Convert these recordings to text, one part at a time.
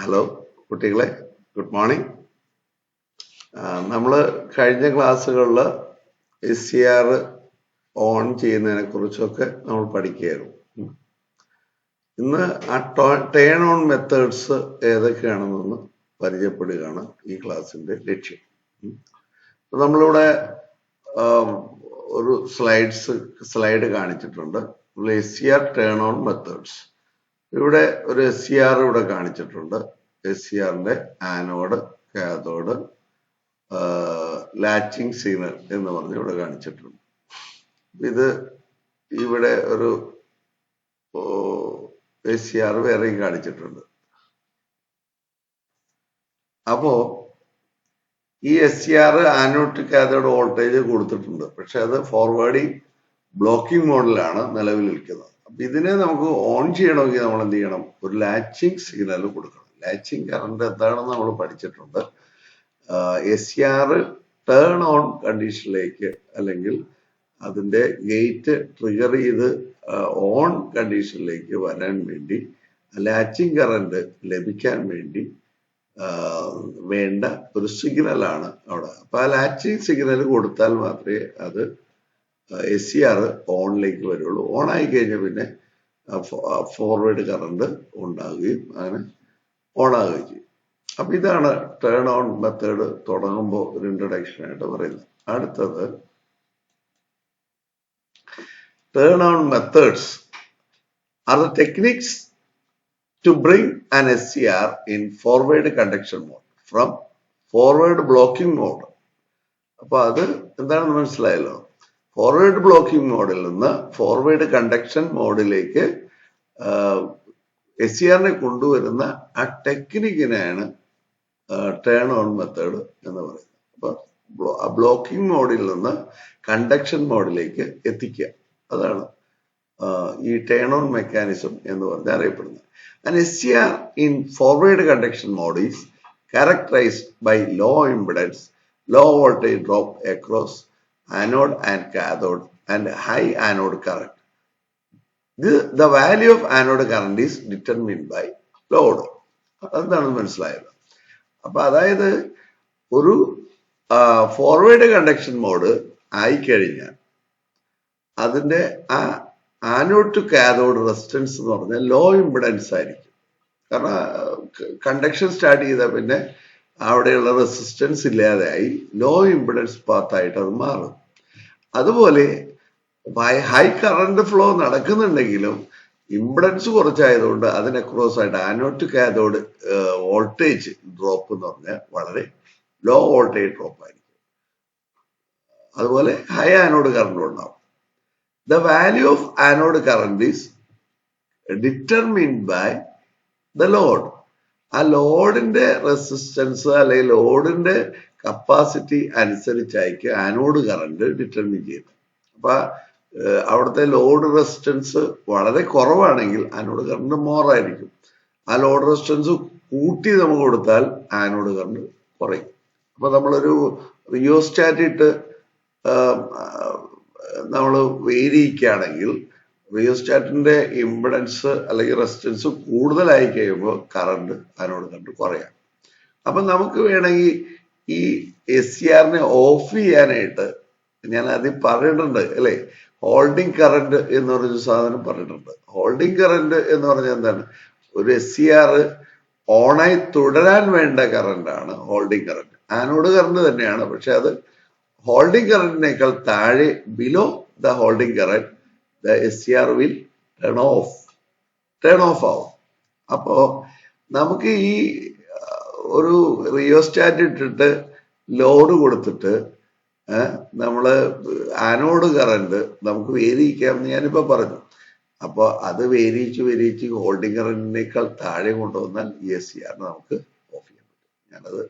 Hello കുട്ടികളെ, good morning. നമ്മൾ കഴിഞ്ഞ ക്ലാസ്സുകളിൽ SCR ഓൺ ചെയ്യുന്നതിനെ കുറിച്ചൊക്കെ നമ്മൾ പഠിക്കുകയായിരുന്നു. ഇന്ന് ആ ടേൺ ഓൺ മെത്തേഡ്സ് ഏതൊക്കെയാണെന്നൊന്ന് പരിചയപ്പെടുകയാണ് ഈ ക്ലാസ്സിന്റെ ലക്ഷ്യം. നമ്മളിവിടെ ഒരു സ്ലൈഡ് കാണിച്ചിട്ടുണ്ട്. SCR turn on methods. ഇവിടെ ഒരു SCR ഇവിടെ കാണിച്ചിട്ടുണ്ട്. SCRന്റെ ആനോഡ്, കാഥോഡ്, ലാച്ചിങ് സിഗ്നൽ എന്ന് പറഞ്ഞ് ഇവിടെ കാണിച്ചിട്ടുണ്ട്. ഇത് ഇവിടെ ഒരു SCR വേറെയും കാണിച്ചിട്ടുണ്ട്. അപ്പോ ഈ SCR anode to cathode voltage കൊടുത്തിട്ടുണ്ട്. പക്ഷെ അത് ഫോർവേഡിങ് ബ്ലോക്കിംഗ് മോഡിലാണ് നിലവിൽ നിൽക്കുന്നത്. അപ്പൊ ഇതിനെ നമുക്ക് ഓൺ ചെയ്യണമെങ്കിൽ നമ്മൾ എന്ത് ചെയ്യണം? ഒരു ലാച്ചിങ് സിഗ്നൽ കൊടുക്കണം. ലാച്ചിങ് കറണ്ട് എന്താണെന്ന് നമ്മൾ പഠിച്ചിട്ടുണ്ട്. SCR ടേൺ ഓൺ കണ്ടീഷനിലേക്ക് അല്ലെങ്കിൽ അതിന്റെ ഗേറ്റ് ട്രിഗർ ചെയ്ത് ഓൺ കണ്ടീഷനിലേക്ക് വരാൻ വേണ്ടി ലാച്ചിങ് കറണ്ട് ലഭിക്കാൻ വേണ്ടി വേണ്ട ഒരു സിഗ്നലാണ് അവിടെ. അപ്പൊ ആ ലാച്ചിങ് സിഗ്നൽ കൊടുത്താൽ മാത്രമേ അത് SCR ഓണിലേക്ക് വരുള്ളൂ. ഓൺ ആയി കഴിഞ്ഞാൽ പിന്നെ ഫോർവേഡ് കറണ്ട് ഉണ്ടാവുകയും അങ്ങനെ ഓൺ ആവുകയും ചെയ്യും. അപ്പൊ ഇതാണ് ടേൺ ഓൺ മെത്തേഡ് തുടങ്ങുമ്പോൾ ഒരു ഇൻട്രൊഡക്ഷൻ ആയിട്ട് പറയുന്നത്. അടുത്തത് turn on methods are the techniques to bring an SCR in forward conduction mode from forward blocking mode. അപ്പൊ അത് എന്താണെന്ന് മനസ്സിലായല്ലോ. ഫോർവേഡ് ബ്ലോക്കിംഗ് മോഡിൽ നിന്ന് ഫോർവേഡ് കണ്ടക്ഷൻ മോഡിലേക്ക് SCRനെ കൊണ്ടുവരുന്ന ആ ടെക്നിക്കിനെയാണ് ടേൺ ഓൺ മെത്തേഡ് എന്ന് പറയുന്നത്. അപ്പൊ ബ്ലോക്കിംഗ് മോഡിൽ നിന്ന് കണ്ടക്ഷൻ മോഡിലേക്ക് എത്തിക്കുക, അതാണ് ഈ ടേൺ ഓൺ മെക്കാനിസം എന്ന് പറഞ്ഞ് അറിയപ്പെടുന്നത്. An SCR in forward conduction mode is characterized by low impedance, low voltage drop across anode and cathode, and high anode current. The value of anode current is determined by load. അതാണ് മനസ്സിലായത്. അപ്പൊ അതായത് ഒരു forward conduction mode ആയിക്കഴിഞ്ഞാൽ അതിന്റെ ആ anode to cathode resistance എന്ന് പറഞ്ഞാൽ ലോ ഇമ്പിഡൻസ് ആയിരിക്കും. കാരണം കണ്ടക്ഷൻ സ്റ്റാർട്ട് ചെയ്താൽ പിന്നെ അവിടെയുള്ള റെസിസ്റ്റൻസ് ഇല്ലാതെയായി ലോ ഇമ്പിഡൻസ് പാത്തായിട്ട് അത് മാറും. അതുപോലെ ഹൈ കറണ്ട് ഫ്ലോ നടക്കുന്നുണ്ടെങ്കിലും ഇമ്പിഡൻസ് കുറച്ചായതുകൊണ്ട് അതിനെ ക്രോസ് ആയിട്ട് anode to cathode voltage drop എന്ന് പറഞ്ഞാൽ വളരെ ലോ വോൾട്ടേജ് ഡ്രോപ്പ് ആയിരിക്കും. അതുപോലെ ഹൈ ആനോഡ് കറണ്ട് ഉണ്ടാവും. The value of anode current is determined by the load. ആ ലോഡിന്റെ റെസിസ്റ്റൻസ് അല്ലെങ്കിൽ ലോഡിന്റെ കപ്പാസിറ്റി അനുസരിച്ചായിരിക്കും ആനോഡ് കറണ്ട് ഡിറ്റർമിൻ ചെയ്യുന്നത്. അപ്പൊ അവിടുത്തെ ലോഡ് റെസിസ്റ്റൻസ് വളരെ കുറവാണെങ്കിൽ ആനോഡ് കറണ്ട് മോർ ആയിരിക്കും. ആ ലോഡ് റെസിസ്റ്റൻസ് കൂട്ടി നമുക്ക് കൊടുത്താൽ ആനോഡ് കറണ്ട് കുറയും. അപ്പൊ നമ്മളൊരു റിയോസ്റ്റാറ്റ് ഇട്ട് നമ്മൾ വേരിയിക്കുകയാണെങ്കിൽ റിയോസ്റ്റാറ്റിന്റെ ഇമ്പിഡൻസ് അല്ലെങ്കിൽ റെസിസ്റ്റൻസ് കൂടുതലായി കഴിയുമ്പോൾ കറണ്ട് അതിനോട് കണ്ട് കുറയാം. അപ്പൊ നമുക്ക് വേണമെങ്കിൽ ഈ SCRനെ ഓഫ് ചെയ്യാനായിട്ട് ഞാൻ ആദ്യം പറഞ്ഞിട്ടുണ്ട് അല്ലെ, ഹോൾഡിംഗ് കറണ്ട് എന്ന് പറഞ്ഞൊരു സാധനം പറഞ്ഞിട്ടുണ്ട്. ഹോൾഡിംഗ് കറണ്ട് എന്ന് പറഞ്ഞാൽ എന്താണ്? ഒരു SCR ഓണായി തുടരാൻ വേണ്ട കറണ്ടാണ് ഹോൾഡിംഗ് കറണ്ട്. ആനോഡ് കറണ്ട് തന്നെയാണ്, പക്ഷെ അത് ഹോൾഡിംഗ് കറണ്ടിനേക്കാൾ താഴെ below the holding current the SCR will turn of ആവും. അപ്പോ നമുക്ക് ഈ ഒരു റിയോസ്റ്റാറ്റ് ഇട്ടിട്ട് ലോഡ് കൊടുത്തിട്ട് നമ്മള് ആനോഡ് കറണ്ട് നമുക്ക് വേരിയിക്കാമെന്ന് ഞാനിപ്പോ പറഞ്ഞു. അപ്പൊ അത് വേരിയിച്ച് ഹോൾഡിംഗ് കറണ്ടിനേക്കാൾ താഴെ കൊണ്ടുവന്നാൽ ഈ SCRനെ നമുക്ക് ഓഫ് ചെയ്യാൻ പറ്റും. ഞാനത്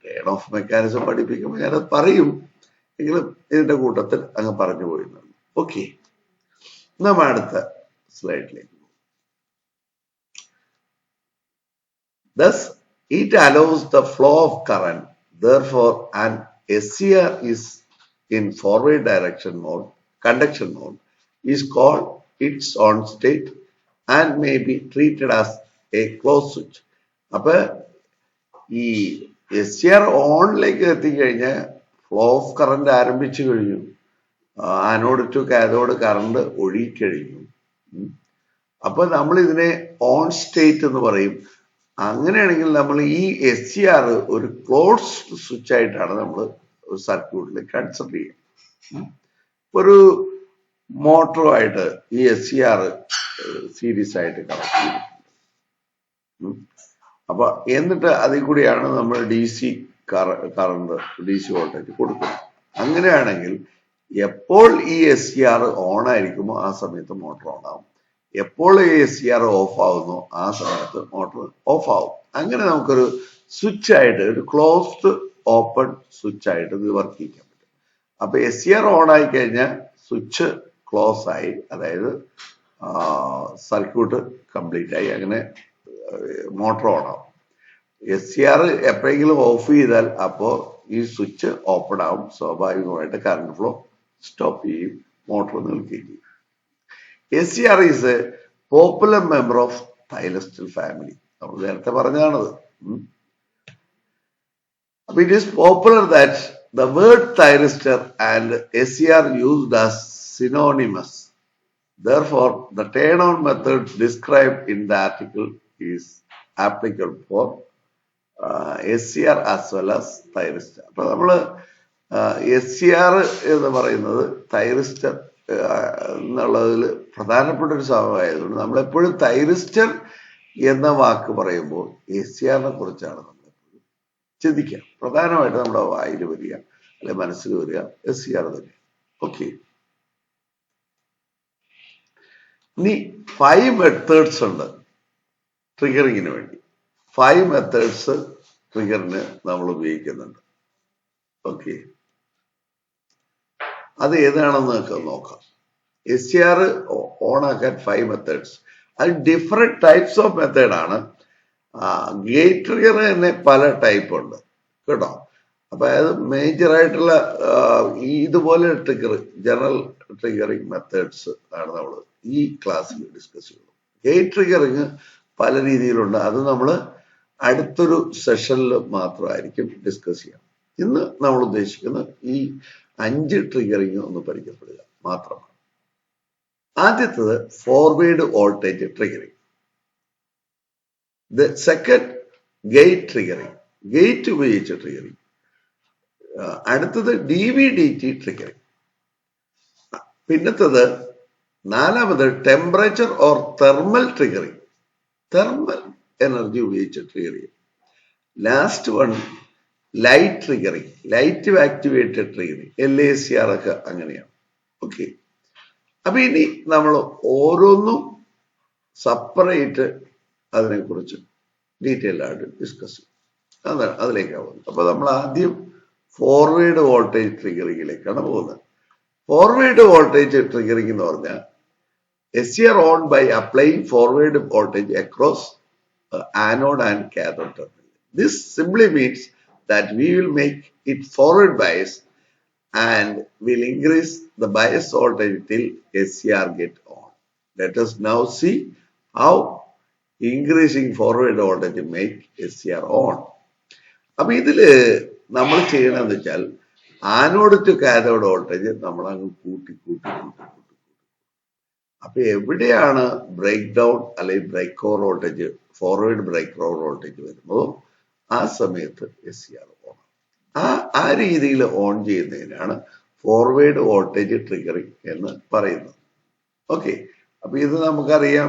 ടേൺ ഓഫ് മെക്കാനിസം പഠിപ്പിക്കുമ്പോൾ ഞാനത് പറയും, എങ്കിലും ഇതിന്റെ കൂട്ടത്തിൽ അങ്ങ് പറഞ്ഞു പോയിരുന്നുള്ളൂ. ഓക്കെ, നമ്മ അടുത്ത സ്ലൈഡിലേക്ക്. Thus, it allows the flow of current. Therefore, an SCR is in forward conduction mode is called its on state and may be treated as a closed switch. അപ്പൊ ഈ SCR ഓണിലേക്ക് എത്തിക്കഴിഞ്ഞാൽ ഫ്ലോ ഓഫ് കറന്റ് ആരംഭിച്ചു കഴിഞ്ഞു. Anode to cathode current ഒഴുകിക്കഴിഞ്ഞു. അപ്പൊ നമ്മൾ ഇതിനെ on state എന്ന് പറയും. അങ്ങനെയാണെങ്കിൽ നമ്മൾ ഈ SCR ഒരു ക്ലോസ്ഡ് സ്വിച്ച് ആയിട്ടാണ് നമ്മൾ സർക്യൂട്ടിൽ കൺസിഡർ ചെയ്യുക. ഒരു മോട്ടറുമായിട്ട് ഈ SCR സീരീസ് ആയിട്ട് കണക്ട് ചെയ്യും. അപ്പൊ എന്നിട്ട് അതിൽ കൂടിയാണ് നമ്മൾ DC കറണ്ട് DC വോൾട്ടേജ് കൊടുക്കുന്നത്. അങ്ങനെയാണെങ്കിൽ എപ്പോൾ ഈ SCR ഓൺ ആയിരിക്കുമോ ആ സമയത്ത് മോട്ടോർ ഓൺ ആവും. എപ്പോൾ ഈ SCR ഓഫ് ആവുന്നു ആ സമയത്ത് മോട്ടോർ ഓഫ് ആവും. അങ്ങനെ നമുക്കൊരു സ്വിച്ച് ആയിട്ട്, ഒരു ക്ലോസ്ഡ് ഓപ്പൺ സ്വിച്ച് ആയിട്ട് ഇത് വർക്ക് ചെയ്യാൻ പറ്റും. അപ്പൊ SCR ഓൺ ആയി കഴിഞ്ഞാൽ സ്വിച്ച് ക്ലോസ് ആയി, അതായത് സർക്യൂട്ട് കംപ്ലീറ്റ് ആയി. അങ്ങനെ മോട്ടോർ ഓൺ ആവും. SCR എപ്പോഴെങ്കിലും ഓഫ് ചെയ്താൽ അപ്പോ ഈ സ്വിച്ച് ഓപ്പൺ ആവും. സ്വാഭാവികമായിട്ട് കറണ്ട് ഫ്ലോ സ്റ്റോപ്പ് ചെയ്യും, മോട്ടോർ നിൽക്കുകയും ചെയ്യും. SCR is a popular member of thyristor family. നമ്മൾ നേരത്തെ പറഞ്ഞതാണത്. അപ്പൊ it is popular that the word thyristor and SCR used as synonymous. Therefore, the turn-on method described in the article is applicable for SCR as well as thyristor. അപ്പൊ നമ്മള് SCR എന്ന് പറയുന്നത് thyristor എന്നുള്ളതിൽ പ്രധാനപ്പെട്ട ഒരു സംഭവമായതുകൊണ്ട് നമ്മളെപ്പോഴും തൈറിസ്റ്റർ എന്ന വാക്ക് പറയുമ്പോൾ SCRനെ കുറിച്ചാണ് നമ്മൾ എപ്പോഴും ചിന്തിക്കുക. പ്രധാനമായിട്ട് നമ്മുടെ വായിൽ വരിക അല്ലെ മനസ്സിൽ വരിക SCR തന്നെ. ഓക്കെ, ഇനി 5 മെത്തേഡ്സ് ഉണ്ട് ട്രിഗറിങ്ങിന് വേണ്ടി. 5 മെത്തേഡ്സ് ട്രിഗറിന് നമ്മൾ ഉപയോഗിക്കുന്നുണ്ട്. ഓക്കെ, അത് ഏതാണെന്ന് നോക്കാം. SCR ഓൺ ആക്കാൻ 5 മെത്തേഡ്സ്. അത് ഡിഫറെന്റ് ടൈപ്സ് ഓഫ് മെത്തേഡാണ്. ഗേറ്റ് ട്രിഗർ തന്നെ പല ടൈപ്പ് ഉണ്ട് കേട്ടോ. അപ്പൊ അത് മേജർ ആയിട്ടുള്ള ഇതുപോലെ ട്രിഗർ, ജനറൽ ട്രിഗറിങ് മെത്തേഡ്സ് ആണ് നമ്മൾ ഈ ക്ലാസ്സിൽ ഡിസ്കസ് ചെയ്യുന്നത്. ഗേറ്റ് ട്രിഗറിങ് പല രീതിയിലുണ്ട്. അത് നമ്മൾ അടുത്തൊരു സെഷനിൽ മാത്രമായിരിക്കും ഡിസ്കസ് ചെയ്യാം. ഇന്ന് നമ്മൾ ഉദ്ദേശിക്കുന്നത് ഈ 5 ട്രിഗറിങ് ഒന്ന് പരിചയപ്പെടുക മാത്രമാണ്. ആദ്യത്തത് forward voltage triggering. The second gate triggering, gate ഉപയോഗിച്ച് ട്രിഗറിങ്. അടുത്തത് DVDT ട്രിഗറിങ്. പിന്നത്തത് നാലാമത് temperature or thermal triggering, thermal energy ഉപയോഗിച്ച് ട്രിഗർ ചെയ്യും. Last one light triggering, light activated triggering, LACR ഒക്കെ അങ്ങനെയാണ്. ഓക്കെ, അപ്പൊ ഇനി നമ്മൾ ഓരോന്നും സെപ്പറേറ്റ് അതിനെക്കുറിച്ച് ഡീറ്റെയിൽ ആയിട്ട് ഡിസ്കസ് ചെയ്യും. അതാണ് അതിലേക്കാണ് പോകുന്നത്. അപ്പൊ നമ്മൾ ആദ്യം ഫോർവേഡ് വോൾട്ടേജ് ട്രിഗറിങ്ങിലേക്കാണ് പോകുന്നത്. ഫോർവേഡ് വോൾട്ടേജ് ട്രിഗറിങ് എന്ന് പറഞ്ഞാൽ SCR on by applying forward voltage across anode and cathode terminal. This simply means that we will make it forward bias and will increase the bias voltage till SCR get on. Let us now see how increasing forward voltage make SCR on. അപ്പൊ ഇതില് നമ്മൾ ചെയ്യണമെന്ന് വെച്ചാൽ anode to cathode voltage നമ്മൾ അങ്ങ് കൂട്ടി. അപ്പൊ എവിടെയാണ് ബ്രേക്ക് ഡൗൺ അല്ലെങ്കിൽ break over voltage, forward break over voltage വരുന്നതോ ആ സമയത്ത് SCR ഓൺ. ആ രീതിയിൽ ഓൺ ചെയ്യുന്നതിനാണ് ഫോർവേഡ് വോൾട്ടേജ് ട്രിഗറിങ് എന്ന് പറയുന്നത്. ഓക്കെ, അപ്പൊ ഇത് നമുക്കറിയാം.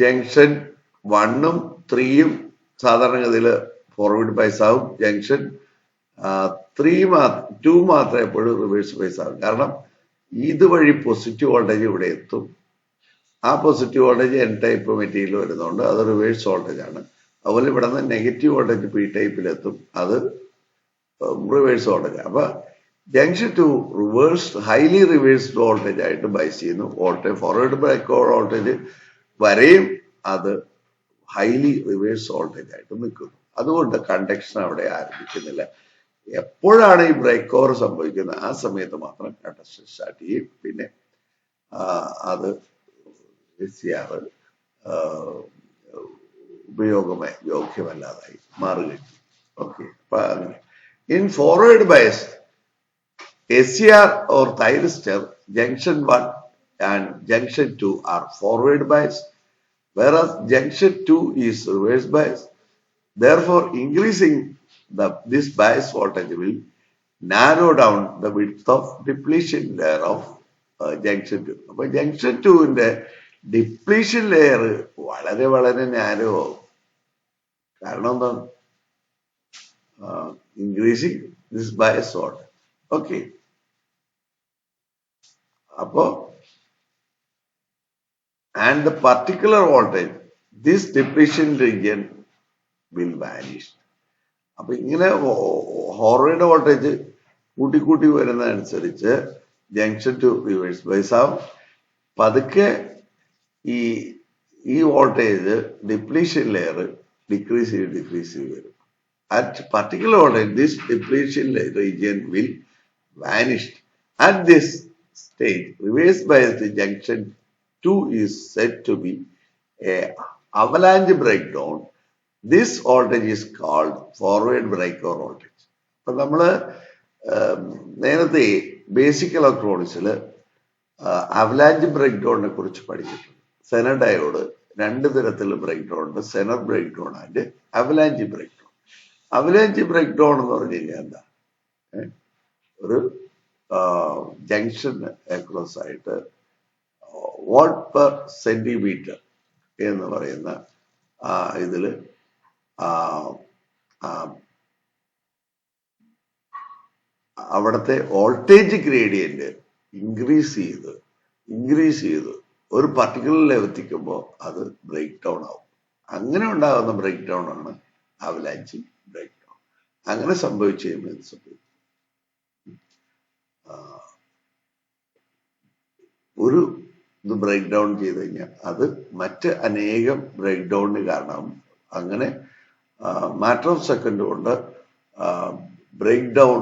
ജംഗ്ഷൻ 1ഉം 3ഉം സാധാരണഗതിയിൽ ഫോർവേഡ് ബൈസ് ആവും. ജംഗ്ഷൻ 2 മാത്രമേ എപ്പോഴും റിവേഴ്സ് ബൈസ് ആവും. കാരണം ഇതുവഴി പോസിറ്റീവ് വോൾട്ടേജ് ഇവിടെ എത്തും. ആ positive voltage N type material വരുന്നതുകൊണ്ട് അത് റിവേഴ്സ് വോൾട്ടേജ് ആണ്. അതുപോലെ ഇവിടെ നിന്ന് നെഗറ്റീവ് വോൾട്ടേജ് P ടൈപ്പിലെത്തും, അത് റിവേഴ്സ് വോൾട്ടേജ്. അപ്പൊ junction 2 reverse, highly reversed voltage ആയിട്ട് ബൈസ് ചെയ്യുന്നു. ഫോർവേഡ് ബ്രേക്ക് ഓവർ വോൾട്ടേജ് വരെയും അത് ഹൈലി റിവേഴ്സ് വോൾട്ടേജ് ആയിട്ട് നിൽക്കുന്നു. അതുകൊണ്ട് കണ്ടക്ഷൻ അവിടെ ആരംഭിക്കുന്നില്ല. എപ്പോഴാണ് ഈ ബ്രേക്ക് ഓവർ സംഭവിക്കുന്നത് ആ സമയത്ത് മാത്രം കണ്ടക്ഷൻ സ്റ്റാർട്ട് ചെയ്യും. പിന്നെ അത് SCR യോഗ്യമല്ലാതായി മാറുകയും. ഓക്കെ, അപ്പൊ അങ്ങനെ in forward bias SCR or thyristor junction 1 and junction 2 are forward biased, whereas junction 2 is reverse biased. Therefore, increasing this bias voltage will narrow down the width of depletion layer of junction 2. അപ്പോൾ junction 2ന്റെ depletion layer വളരെ വളരെ narrow ആവും. കാരണം എന്താണ്? Increasing this bias voltage. Okay, അപ്പോ and the particular voltage, this depletion region will vanish. അപ്പൊ ഇങ്ങനെ forward voltage കൂട്ടി വരുന്നതനുസരിച്ച് ജംഗ്ഷൻ ടു റിവേഴ്സ് ബയസ് ആവും. പതുക്കെ ഈ വോൾട്ടേജ് ഡിപ്ലീഷൻ ലെയർ ഡിക്രീസ് ചെയ്ത് വരും. At particular voltage, this depletion region will vanish. At this stage, reverse biased junction 2 is said to be a avalanche breakdown. This voltage is called forward breaker voltage. അപ്പൊ നമ്മള് നേരത്തെ basic ഇലക്ട്രോണിക്സിൽ avalanche break ഡൗണിനെ കുറിച്ച് പഠിച്ചിട്ടുണ്ട്. Zener diode രണ്ട് തരത്തിലുള്ള break down ഉണ്ട്, Zener break down and avalanche break down. Avalanche break down എന്ന് പറഞ്ഞു കഴിഞ്ഞാൽ എന്താ? ഒരു ജംഗ്ഷൻ അക്രോസ് ആയിട്ട് വാട്ട് പെർ സെന്റിമീറ്റർ എന്ന് പറയുന്ന ഇതില് അവിടുത്തെ വോൾട്ടേജ് ഗ്രേഡിയന്റ് ഇൻക്രീസ് ചെയ്ത് ഒരു പർട്ടിക്കുലർ ലെവൽ എത്തിക്കുമ്പോൾ അത് ബ്രേക്ക് ഡൗൺ ആവും. അങ്ങനെ ഉണ്ടാകുന്ന ബ്രേക്ക് ഡൗൺ ആണ് അവലാഞ്ച് ബ്രേക്ക് ഡൗൺ. അങ്ങനെ സംഭവിച്ചു കഴിയുമ്പോൾ എന്ത് സംഭവിക്കും? ഒരു ഇത് ബ്രേക്ക് ഡൗൺ ചെയ്ത് കഴിഞ്ഞാൽ അത് മറ്റ് അനേകം ബ്രേക്ക് ഡൗണിന് കാരണമാകും. അങ്ങനെ മാറ്റർ ഓഫ് സെക്കൻഡ് കൊണ്ട് ബ്രേക്ക് ഡൗൺ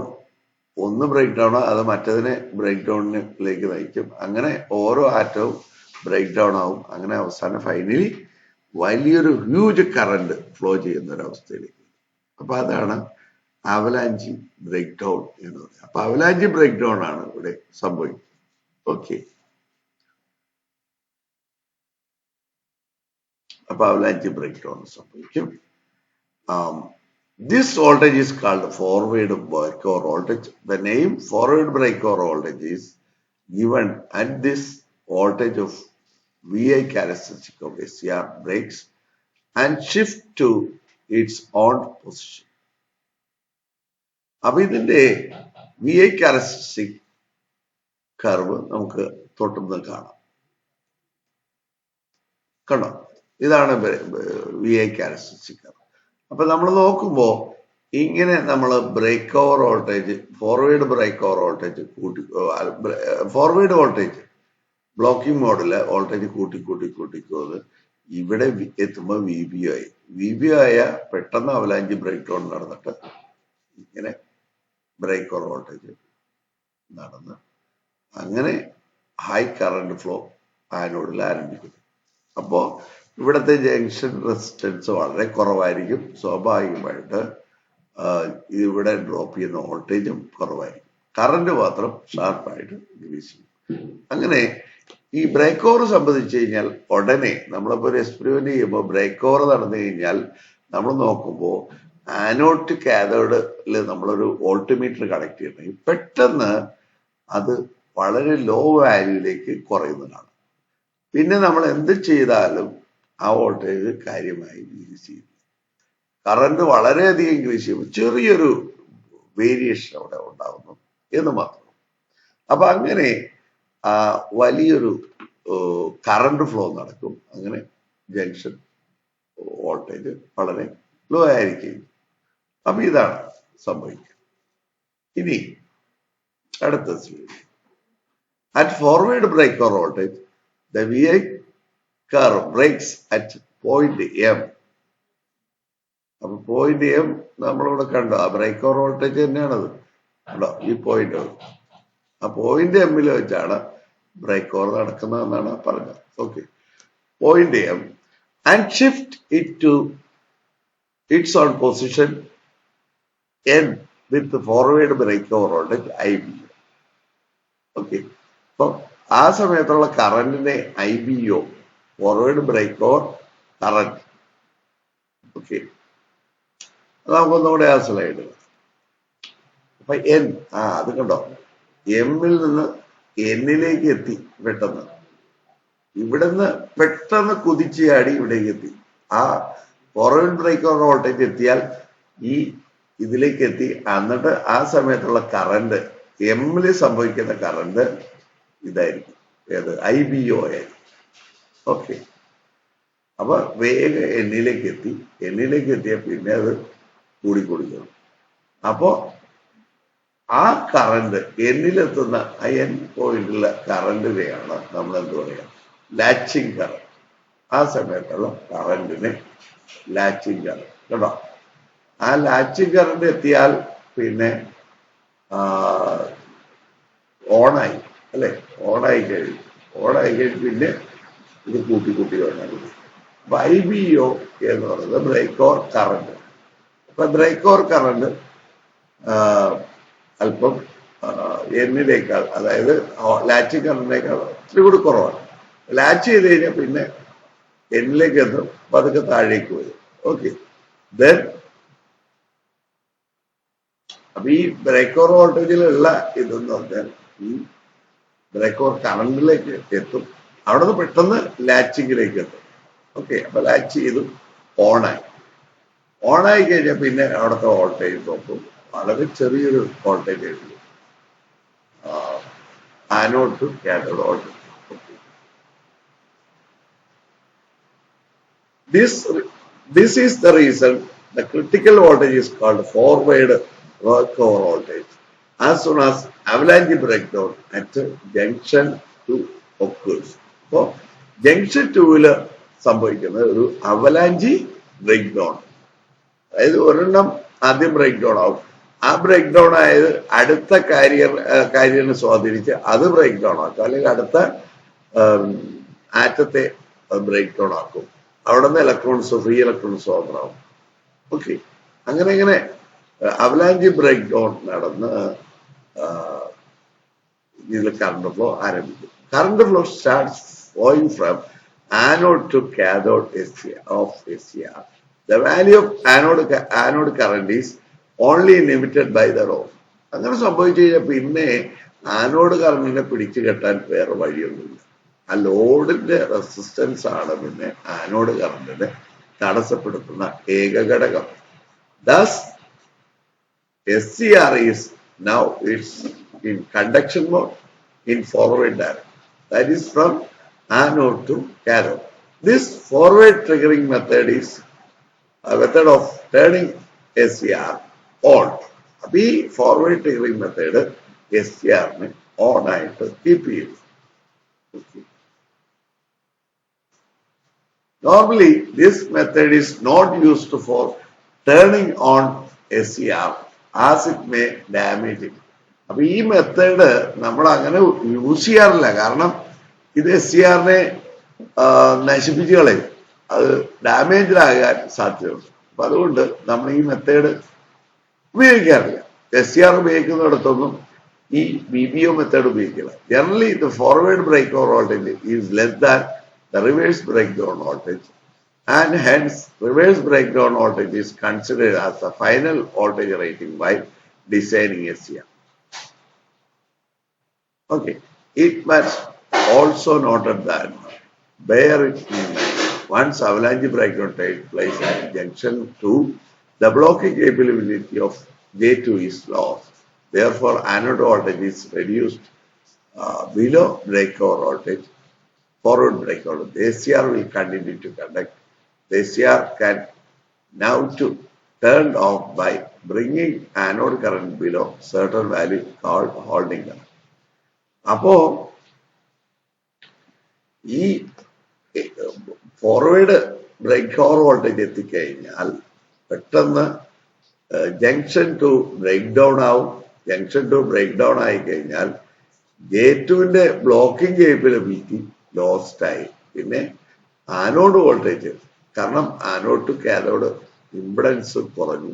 ബ്രേക്ക് ഡൗൺ അത് മറ്റതിനെ ബ്രേക്ക് ഡൗണിലേക്ക് നയിക്കും. അങ്ങനെ ഓരോ ആറ്റവും ബ്രേക്ക് ഡൗൺ ആവും. അങ്ങനെ അവസാനം ഫൈനലി വലിയൊരു ഹ്യൂജ് കറണ്ട് ഫ്ലോ ചെയ്യുന്ന ഒരു അവസ്ഥയിലേക്ക്. അപ്പൊ അതാണ് അവലാഞ്ചി ബ്രേക്ക് ഡൗൺ എന്ന് പറയുന്നത്. അപ്പൊ അവലാഞ്ചി ബ്രേക്ക് ഡൗൺ ആണ് ഇവിടെ സംഭവിക്കുന്നത്. ഓക്കെ, അപ്പൊ അവലാഞ്ചി ബ്രേക്ക് ഡൗൺ സംഭവിക്കും. This voltage is called forward breaker voltage. The name forward breaker voltage is given at this voltage of VI characteristic of SCR breaks and shift to its own position. അപ്പൊ ഇതിന്റെ VI characteristic curve നമുക്ക് തൊട്ടുമ്പോൾ കാണാം. കണ്ടോ? ഇതാണ് VI characteristic curve. അപ്പൊ നമ്മൾ നോക്കുമ്പോ ഇങ്ങനെ നമ്മൾ break over voltage, forward break over voltage forward voltage blocking മോഡില് വോൾട്ടേജ് കൂട്ടിക്കോത് ഇവിടെ എത്തുമ്പോൾ VB ആയ പെട്ടെന്ന് അവലാഞ്ചി ബ്രേക്ക് ഡൗൺ നടന്നിട്ട് ഇങ്ങനെ ബ്രേക്ക് ഓവർ വോൾട്ടേജ് നടന്ന് അങ്ങനെ ഹൈ കറണ്ട് ഫ്ലോ ആനോഡിൽ ആരംഭിക്കുന്നു. അപ്പോ ഇവിടുത്തെ ജംഗ്ഷൻ റെസിസ്റ്റൻസ് വളരെ കുറവായിരിക്കും. സ്വാഭാവികമായിട്ട് ഇവിടെ ഡ്രോപ്പ് ചെയ്യുന്ന വോൾട്ടേജും കുറവായിരിക്കും. കറണ്ട് മാത്രം ഷാർപ്പായിട്ട് ഇൻക്രീസ് ചെയ്യും. അങ്ങനെ ഈ ബ്രേക്ക് ഓവർ സംബന്ധിച്ചു കഴിഞ്ഞാൽ ഉടനെ നമ്മളിപ്പോ ഒരു എക്സ്പെരിമെന്റ് ചെയ്യുമ്പോൾ ബ്രേക്ക് ഓവർ നടന്നു കഴിഞ്ഞാൽ നമ്മൾ നോക്കുമ്പോൾ ആനോഡ് ടു കാഥോഡിൽ നമ്മളൊരു വോൾട്ട്മീറ്റർ കണക്ട് ചെയ്യണമെങ്കിൽ പെട്ടെന്ന് അത് വളരെ ലോ വാല്യൂയിലേക്ക് കുറയുന്നതാണ്. പിന്നെ നമ്മൾ എന്ത് ചെയ്താലും ആ വോൾട്ടേജ് കാര്യമായി ഇൻക്രീസ് ചെയ്യും. കറണ്ട് വളരെയധികം ഇൻക്രീസ് ചെയ്യുമ്പോൾ ചെറിയൊരു വേരിയേഷൻ അവിടെ ഉണ്ടാകുന്നു എന്ന് മാത്രം. അപ്പൊ അങ്ങനെ വലിയൊരു കറണ്ട് ഫ്ലോ നടക്കും. അങ്ങനെ ജംഗ്ഷൻ വോൾട്ടേജ് വളരെ ലോ ആയിരിക്കും. അപ്പൊ ഇതാണ് സംഭവിക്കുക. ഇനി അടുത്ത slide. At forward breaker voltage, the VI curve breaks at point M. അപ്പൊ പോയിന്റ് എം നമ്മളിവിടെ കണ്ടു. ആ ബ്രേക്ക് ഓവർ വോൾട്ടേജ് തന്നെയാണത്. കണ്ടോ? ഈ പോയിന്റ് ആ പോയിന്റ് എമ്മിൽ വെച്ചാണ് ബ്രേക്ക് ഓവർ നടക്കുന്നതെന്നാണ് പറഞ്ഞത്. Okay, point M and shift it to its own position N with the forward breakover voltage IBO. Okay, അപ്പം ആ സമയത്തുള്ള കറന്റിനെ IBO, forward break over current. Okay, അത് നമുക്കൊന്നുകൂടെ ആ സ്ലൈഡ്. അപ്പൊ N, അത് കണ്ടോ, എമ്മിൽ നിന്ന് എന്നിലേക്ക് എത്തി പെട്ടെന്ന്. ഇവിടുന്ന് പെട്ടെന്ന് കുതിച്ച് ചാടി ഇവിടേക്ക് എത്തി. ആ ഫോർവേഡ് ബ്രേക്ക് ഓവർ വോൾട്ടേജ് എത്തിയാൽ ഈ ഇതിലേക്ക് എത്തി. എന്നിട്ട് ആ സമയത്തുള്ള കറന്റ്, എമ്മില് സംഭവിക്കുന്ന കറന്റ് ഇതായിരിക്കും, ഏത്, IBO ആയിരിക്കും. ഓക്കെ, അപ്പൊ വേഗം എന്നിലേക്ക് എത്തി. എന്നിലേക്ക് എത്തിയ പിന്നെ അത് കൂടിക്കൊടുക്കണം. അപ്പോ ആ കറന്റ് എന്നിലെത്തുന്ന ആ എൻ പോയിന്റിലുള്ള കറന്റിനെയാണ് നമ്മൾ എന്ത് പറയാ, ലാച്ചിങ് കറന്റ്. ആ സമയത്തുള്ള കറന്റിനെ ലാച്ചിങ് കറന്റ്. കേട്ടോ, ആ ലാച്ചിങ് കറന്റ് എത്തിയാൽ പിന്നെ ഓണായി, അല്ലെ, ഓണായി കഴിഞ്ഞ് പിന്നെ ഇത് കൂട്ടി വേണം. അപ്പൊ IBO എന്ന് പറയുന്നത് ബ്രേക്ക് ഓവർ കറന്റ്. അപ്പൊ ബ്രേക്ക് ഓവർ കറന്റ് അല്പം എന്നിനേക്കാൾ, അതായത് ലാച്ചിങ് കറന്റിനേക്കാൾ ഇത്തിരി കൂടി കുറവാണ്. ലാച്ച് ചെയ്ത് കഴിഞ്ഞാൽ പിന്നെ എന്നിലേക്ക് എത്തും, പതുക്കെ താഴേക്ക് വരും. ഓക്കെ, ദെൻ അപ്പൊ ഈ ബ്രേക്ക് ഓവർ വോൾട്ടേജിലുള്ള ഇതെന്ന് പറഞ്ഞാൽ ഈ ബ്രേക്ക് ഓവർ കറണ്ടിലേക്ക് എത്തും. അവിടെ നിന്ന് പെട്ടെന്ന് ലാച്ചിങ്ങിലേക്ക് എത്തും. ഓക്കെ, അപ്പൊ ലാച്ച് ചെയ്തു, ഓണായി കഴിഞ്ഞാൽ പിന്നെ അവിടുത്തെ വോൾട്ടേജ് നോക്കും, വളരെ ചെറിയൊരു വോൾട്ടേജ് ആയിട്ടുള്ളൂ, anode to cathode voltage. This is the reason the critical voltage is called forward workover voltage as soon as avalanche breakdown at junction 2 occurs. So junction 2 സംഭവിക്കുന്നത് ഒരു അവലാഞ്ചി ബ്രേക്ക് ഡൗൺ. അതായത് ഒരെണ്ണം ആദ്യം break down ആവും. ആ break down ആയത് അടുത്ത കാരിയറിനെ സ്വാധീനിച്ച് അത് ബ്രേക്ക് ഡൗൺ ആക്കും, അല്ലെങ്കിൽ അടുത്ത ആറ്റത്തെ ബ്രേക്ക് ഡൗൺ ആക്കും. അവിടെ നിന്ന് ഇലക്ട്രോൺസ്, ഫ്രീ ഇലക്ട്രോൺസ് സ്വതന്ത്രമാവും. ഓക്കെ, അങ്ങനെ അവലാഞ്ചി ബ്രേക്ക് ഡൗൺ നടന്ന് ഇതിൽ കറണ്ട് ഫ്ലോ ആരംഭിക്കും. Current flow starts flowing from anode to cathode of SCR. The value of anode current is only limited by the rho. അങ്ങനെ സംഭവിച്ചു കഴിഞ്ഞാൽ പിന്നെ ആനോഡ് കറണ്ടിനെ പിടിച്ചു കെട്ടാൻ വേറെ വഴിയൊന്നുമില്ല. ആ ലോഡിന്റെ റെസിസ്റ്റൻസ് ആണ് പിന്നെ ആനോഡ് കറണ്ടിനെ തടസ്സപ്പെടുത്തുന്ന ഏക ഘടകം. Thus, SCR is now it's in conduction mode in forward direction. That is from anode to cathode. This forward triggering method is a method of turning SCR on. അപ്പൊ ഈ ഫോർവേഡ് ട്രിഗറിംഗ് മെത്തേഡ് SCR-നെ ഓൺ ആയിട്ട് keep ചെയ്യും. Normally, this method is not used for turning on SCR as it may damage it. അപ്പൊ ഈ method നമ്മൾ അങ്ങനെ use ചെയ്യാറില്ല, കാരണം ഇത് SCR-നെ നശിപ്പിച്ചു കളയും, അത് ഡാമേജിലാകാൻ സാധ്യതയുണ്ട്. അപ്പൊ അതുകൊണ്ട് നമ്മൾ ഈ മെത്തേഡ് ഉപയോഗിക്കാറില്ല. SCR ഉപയോഗിക്കുന്നിടത്തൊന്നും ഈ BBO മെത്തേഡ് ഉപയോഗിക്കില്ല. Generally the forward break over voltage is less than the reverse breakdown voltage, and hence reverse breakdown voltage is considered as the final voltage rating while designing SCR. Okay, it must also noted that bear it in mind, once avalanche breakdown takes place at junction 2, the blocking capability of J2 is lost. Therefore, anode voltage is reduced below breakover voltage. Forward breakout, the SCR will continue to conduct. The SCR can now to turned off by bringing anode current below certain value called holding current. അപ്പോ ഈ forward break over voltage എത്തിക്കഴിഞ്ഞാൽ പെട്ടെന്ന് junction to break down ആവും. Junction to break down ആയി കഴിഞ്ഞാൽ J2-ന്റെ blocking capability lost ആയി. പിന്നെ anode voltage കാരണം ആനോഡ് ടു കാഥോഡ് ഇംപിഡൻസ് കുറഞ്ഞു,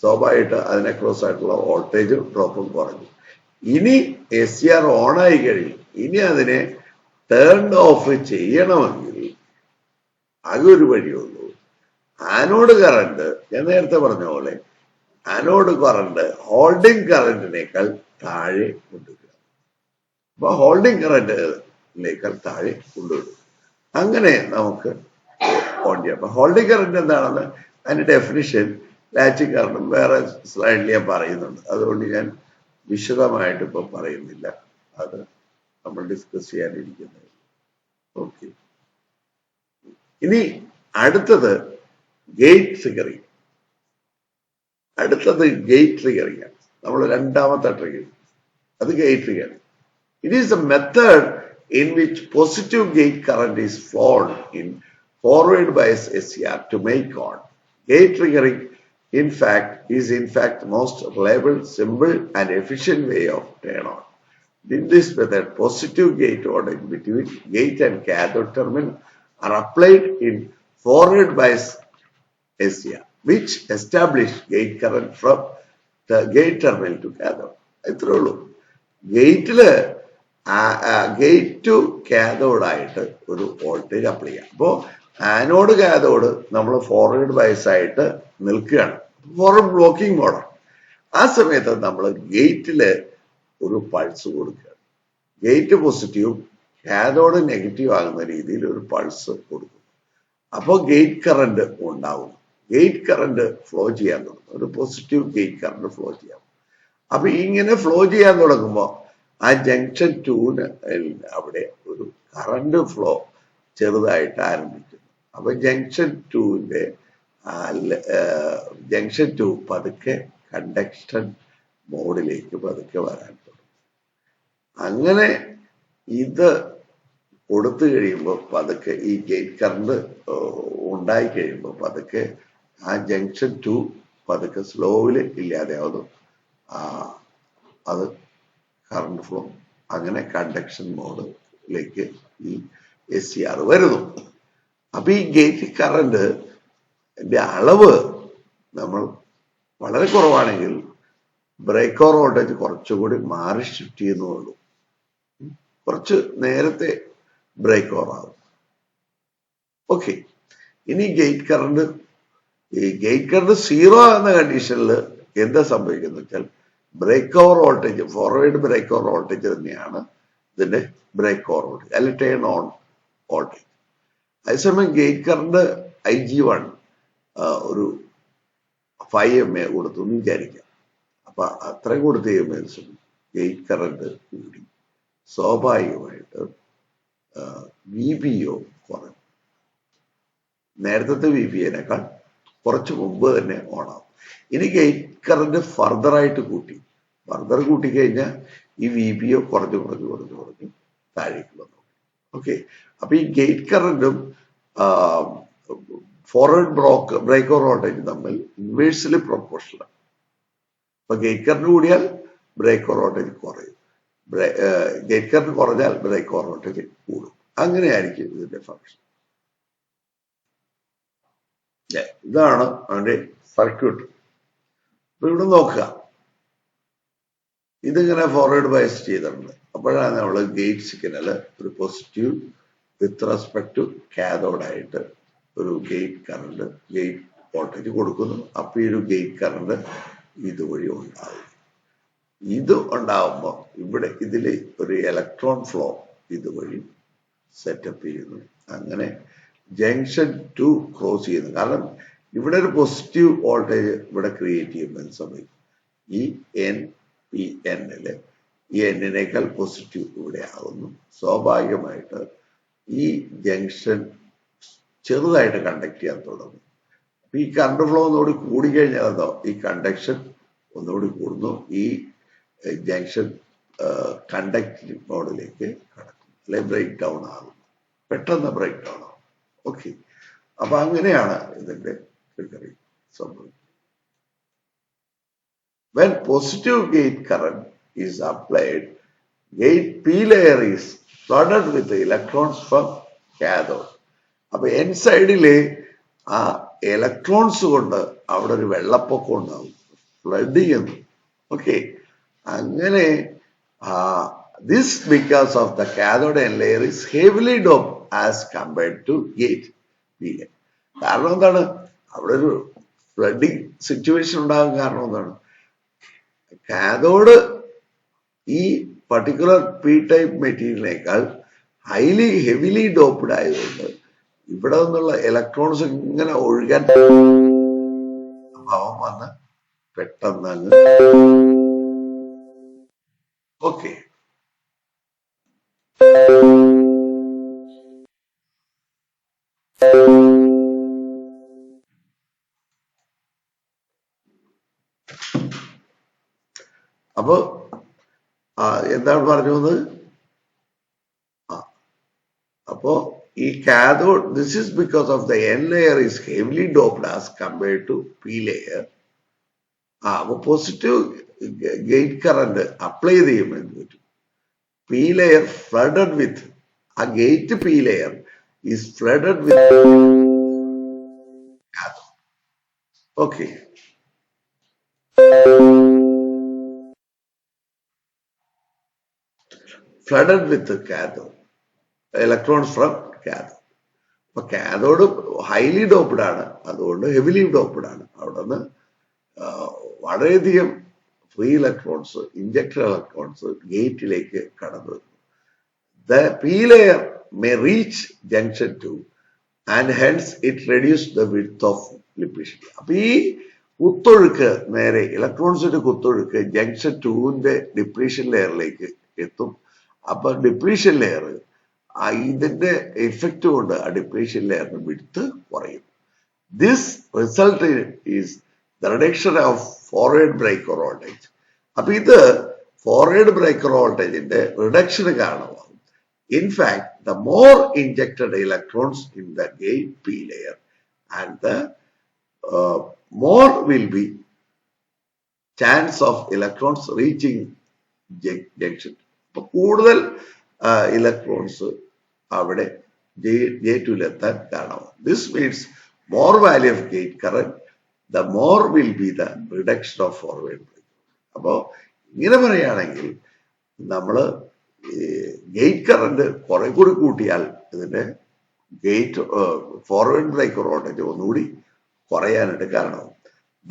സ്വാഭാവികമായിട്ട് അതിനെ ക്രോസ് ആയിട്ടുള്ള വോൾട്ടേജ് ഡ്രോപ്പും കുറഞ്ഞു. ഇനി SCR ഓണായി കഴിയും. ഇനി അതിനെ ടേൺ ഓഫ് ചെയ്യണമെങ്കിൽ ആകെ ഒരു വഴിയുള്ളൂ, ആനോഡ് കറണ്ട് ഞാൻ നേരത്തെ പറഞ്ഞ പോലെ ആനോഡ് കറണ്ട് ഹോൾഡിംഗ് കറണ്ടിനേക്കാൾ താഴെ കൊണ്ടുവരിക. അപ്പൊ ഹോൾഡിംഗ് കറണ്ടിനേക്കാൾ താഴെ കൊണ്ടുവരും. അങ്ങനെ നമുക്ക് ഓൺ ചെയ്യാം. അപ്പൊ ഹോൾഡിംഗ് കറണ്ട് എന്താണെന്ന് അതിന്റെ ഡെഫിനിഷൻ ലാച്ചിങ് കറണ്ടും വേറെ സ്ലൈഡിൽ ഞാൻ പറയുന്നുണ്ട്. അതുകൊണ്ട് ഞാൻ വിശദമായിട്ട് ഇപ്പൊ പറയുന്നില്ല, അത് നമ്മൾ ഡിസ്കസ് ചെയ്യാനിരിക്കുന്നത്. ഓക്കെ, ഇനി അടുത്തത് ഗേറ്റ് ട്രിഗറിങ്. അടുത്തത് ഗേറ്റ് ട്രിഗറിങ് ആണ്. നമ്മൾ രണ്ടാമത്തെ ട്രിഗർ, അത് gate triggering. It is A method in which positive gate current is flowed in forward bias SCR to make on. Gate triggering is in fact the most reliable, simple and efficient way of turn on. In this method, positive gate voltage between gate and cathode terminal are applied in forward bias SCR, which establish gate current from the gate terminal to cathode. ഇത്രേ ഉള്ളൂ. Gate to cathode ആയിട്ട് ഒരു voltage apply ചെയ്യാം. അപ്പോ anode cathode നമ്മൾ forward bias ആയിട്ട് നിൽക്കുകയാണ്, forward blocking മോഡാണ്. ആ സമയത്ത് നമ്മൾ ഗേറ്റില് ഒരു പൾസ് കൊടുക്കുകയാണ്. ഗേറ്റ് പോസിറ്റീവും കാഥോഡ് നെഗറ്റീവ് ആകുന്ന രീതിയിൽ ഒരു പൾസ് കൊടുക്കും. അപ്പോൾ ഗേറ്റ് കറണ്ട് ഉണ്ടാവും. ഗേറ്റ് കറണ്ട് ഫ്ലോ ചെയ്യാൻ തുടങ്ങും. ഒരു പോസിറ്റീവ് ഗേറ്റ് കറണ്ട് ഫ്ലോ ചെയ്യാം. അപ്പൊ ഇങ്ങനെ ഫ്ലോ ചെയ്യാൻ തുടങ്ങുമ്പോൾ ആ ജംഗ്ഷൻ 2 അവിടെ ഒരു കറണ്ട് ഫ്ലോ ചെറുതായിട്ട് ആരംഭിക്കുന്നു. അപ്പൊ ജംഗ്ഷൻ 2 പതുക്കെ കണ്ടക്ഷൻ മോഡിലേക്ക് പതുക്കെ വരാൻ തുടങ്ങും. അങ്ങനെ ഇത് കൊടുത്തു കഴിയുമ്പോൾ പതുക്കെ ഈ ഗേറ്റ് കറണ്ട് ഉണ്ടായി കഴിയുമ്പോൾ പതുക്കെ ആ ജംഗ്ഷൻ 2 പതുക്കെ സ്ലോവില് ഇല്ലാതെയാവുന്നു. അത് കറണ്ട് ഫ്ലോ അങ്ങനെ കണ്ടക്ഷൻ മോഡിലേക്ക് ഈ SCR വരുന്നു. അപ്പൊ ഈ ഗേറ്റ് കറണ്ട് അളവ് നമ്മൾ വളരെ കുറവാണെങ്കിൽ ബ്രേക്ക് ഓവർ വോൾട്ടേജ് കുറച്ചുകൂടി മാറി ഷിഫ്റ്റ് ചെയ്യുന്നുള്ളൂ. കുറച്ച് നേരത്തെ ബ്രേക്ക് ഓവർ ആകും. ഓക്കെ, ഇനി ഗേറ്റ് കറണ്ട് 0 എന്ന കണ്ടീഷനിൽ എന്താ സംഭവിക്കുന്നത് വെച്ചാൽ break over voltage, forward break over voltage തന്നെയാണ് ഇതിന്റെ ബ്രേക്ക് ഓവർ വോൾട്ടേജ് അല്ലെങ്കിൽ ടേൺ ഓൺ വോൾട്ടേജ്. അതേസമയം ഗേറ്റ് കറണ്ട് IG1 ഒരു 5 MA കൊടുത്തു എന്ന് വിചാരിക്കാം. അപ്പൊ അത്ര കൊടുത്ത് കഴിയുമ്പോൾ ഗേറ്റ് കറണ്ട് കൂടി സ്വാഭാവികമായിട്ട് VPO കുറയും. നേരത്തെ VPAനേക്കാൾ കുറച്ച് മുമ്പ് തന്നെ ഓണാവും. ഇനി ഗേറ്റ് കറണ്ട് ഫർദറായിട്ട് കൂട്ടിക്കഴിഞ്ഞാൽ ഈ VPO കുറഞ്ഞ് താഴേക്ക് വന്നു. ഓക്കെ, അപ്പൊ ഈ ഗേറ്റ് കറണ്ടും ഫോർവേഡ് ബ്രേക്ക് ഓവർ വോൾട്ടേജ് തമ്മിൽ ഇൻവേഴ്സ്ലി പ്രൊപ്പോർഷണൽ. അപ്പൊ ഗേറ്റ് കറണ്ട് കൂടിയാൽ ബ്രേക്ക് ഓവർ വോൾട്ടേജ് കുറയും, ഗേറ്റ് കറണ്ട് കുറഞ്ഞാൽ ബ്രേക്ക് ഓവർ വോൾട്ടേജ് കൂടും. അങ്ങനെയായിരിക്കും ഇതിന്റെ ഫംഗ്ഷൻ. ഇതാണ് അതിന്റെ സർക്യൂട്ട്. അപ്പൊ ഇവിടെ നോക്കുക, ഇതിങ്ങനെ ഫോർവേഡ് ബയസ് ചെയ്തിട്ടുണ്ട്. അപ്പോഴാണ് നമ്മൾ ഗേറ്റ് സിഗ്നല് ഒരു പോസിറ്റീവ് വിത്ത് റെസ്പെക്ട് ടു കാഥോഡായിട്ട് ഒരു ഗേറ്റ് വോൾട്ടേജ് കൊടുക്കുന്നു. അപ്പൊ ഈ ഒരു ഗേറ്റ് കറണ്ട് ഇതുവഴി ഉണ്ടാവും. ഇത് ഉണ്ടാവുമ്പോൾ ഇവിടെ ഇതിൽ ഒരു ഇലക്ട്രോൺ ഫ്ലോ ഇതുവഴി സെറ്റപ്പ് ചെയ്യുന്നു. അങ്ങനെ ജംഗ്ഷൻ 2 ക്രോസ് ചെയ്യുന്നു. കാരണം ഇവിടെ ഒരു പോസിറ്റീവ് വോൾട്ടേജ് ഇവിടെ ക്രിയേറ്റ് ചെയ്യുമ്പോൾ സമയം ഈ NPNല് ഈ Nനേക്കാൾ പോസിറ്റീവ് ഇവിടെ ആകുന്നു. സ്വാഭാവികമായിട്ട് ഈ ജംഗ്ഷൻ ചെറുതായിട്ട് കണ്ടക്ട് ചെയ്യാൻ തുടങ്ങും. അപ്പൊ ഈ കറണ്ട് ഫ്ലോ ഒന്നുകൂടി കൂടിക്കഴിഞ്ഞാൽ അതോ ഈ കണ്ടക്ഷൻ ഒന്നുകൂടി കൂടുന്നു. ഈ ജംഗ്ഷൻ കണ്ടക്ടിങ് മോഡിലേക്ക് കടക്കും, അല്ലെങ്കിൽ ബ്രേക്ക് ഡൗൺ ആകും, പെട്ടെന്ന് ബ്രേക്ക് ഡൗൺ ആകും. ഓക്കെ, അപ്പൊ അങ്ങനെയാണ് ഇതിന്റെ ട്രിഗറിങ് സംഭവിക്കുന്നത്. When positive gate current is applied, gate P layer is flooded with the electrons from cathode. അപ്പൊ N സൈഡിലെ ആ ഇലക്ട്രോൺസ് കൊണ്ട് അവിടെ ഒരു വെള്ളപ്പൊക്കം ഉണ്ടാവും, ഫ്ലഡ് ചെയ്യുന്നു. ഓക്കെ, അങ്ങനെ this because of the cathode N layer is heavily dope as compared to gate B. കാരണം എന്താണ്? അവിടെ ഒരു ഫ്ലഡിങ് സിറ്റുവേഷൻ ഉണ്ടാകാൻ കാരണം എന്താണ്? കാഥോഡ് ഈ പർട്ടിക്കുലർ പി ടൈപ്പ് മെറ്റീരിയലിനേക്കാൾ ഹെവിലി ഡോപ്ഡ് ആയതുകൊണ്ട് ഇവിടെ നിന്നുള്ള ഇലക്ട്രോൺസ് ഇങ്ങനെ ഒഴുകാൻ ഭാവം വന്ന് പെട്ടെന്ന് അങ്ങ് ഓക്കെ. അപ്പൊ എന്താണ് പറഞ്ഞത്? അപ്പോ ഈ cathode, this is because of the N layer is heavily doped as compared to P layer. അപ്പൊ പോസിറ്റീവ് ഗേറ്റ് കറന്റ് അപ്ലൈ ചെയ്യുമ്പോൾ എന്ത് പറ്റും? പി ലെയർ ഫ്ലഡഡ് വിത്ത്, ആ gate P layer is flooded with cathode. Okay, flooded with cathode, electrons from cathode. അപ്പൊ cathode highly doped ആണ്, അതുകൊണ്ട് heavily doped ആണ്. അവിടെ നിന്ന് വളരെയധികം ഫ്രീ ഇലക്ട്രോൺസ്, ഇൻജക്ടഡ് ഇലക്ട്രോൺസ് ഗേറ്റിലേക്ക് കടന്നു വരുന്നു. The P layer may reach junction 2 and hence it reduce the width of depletion. അപ്പൊ ഈ കുത്തൊഴുക്ക് നേരെ ഇലക്ട്രോൺസിന്റെ കുത്തൊഴുക്ക് ജംഗ്ഷൻ 2ന്റെ ഡിപ്ലീഷൻ ലെയറിലേക്ക് എത്തും. അപ്പൊ ഡിപ്ലീഷൻ ലെയർ ഇതിന്റെ എഫക്റ്റ് കൊണ്ട് ആ ഡിപ്ലീഷൻ ലെയറിന് വിഡ്ത്ത് കുറയും. This result is the reduction of forward breakover voltage. അപ്പൊ ഇത് ഫോർവേഡ് ബ്രേക്കർ വോൾട്ടേജിന്റെ റിഡക്ഷന് കാരണമാകും. In fact, the more injected electrons in the gate P layer and the more will be chance of electrons reaching junction. അപ്പൊ കൂടുതൽ electrons അവിടെ J2-ലെത്താൻ കാരണമാകും. This means more value of gate current, the more will be the reduction of forward breaker. അപ്പോ ഇങ്ങനെ പറയുകയാണെങ്കിൽ നമ്മള് gate current കുറെ കൂടി കൂട്ടിയാൽ ഇതിന്റെ ഗേറ്റ് ഫോർവേഡ് ബ്രേക്കർ വോൾട്ടേജ് ഒന്നുകൂടി കുറയാനായിട്ട് കാരണമാകും.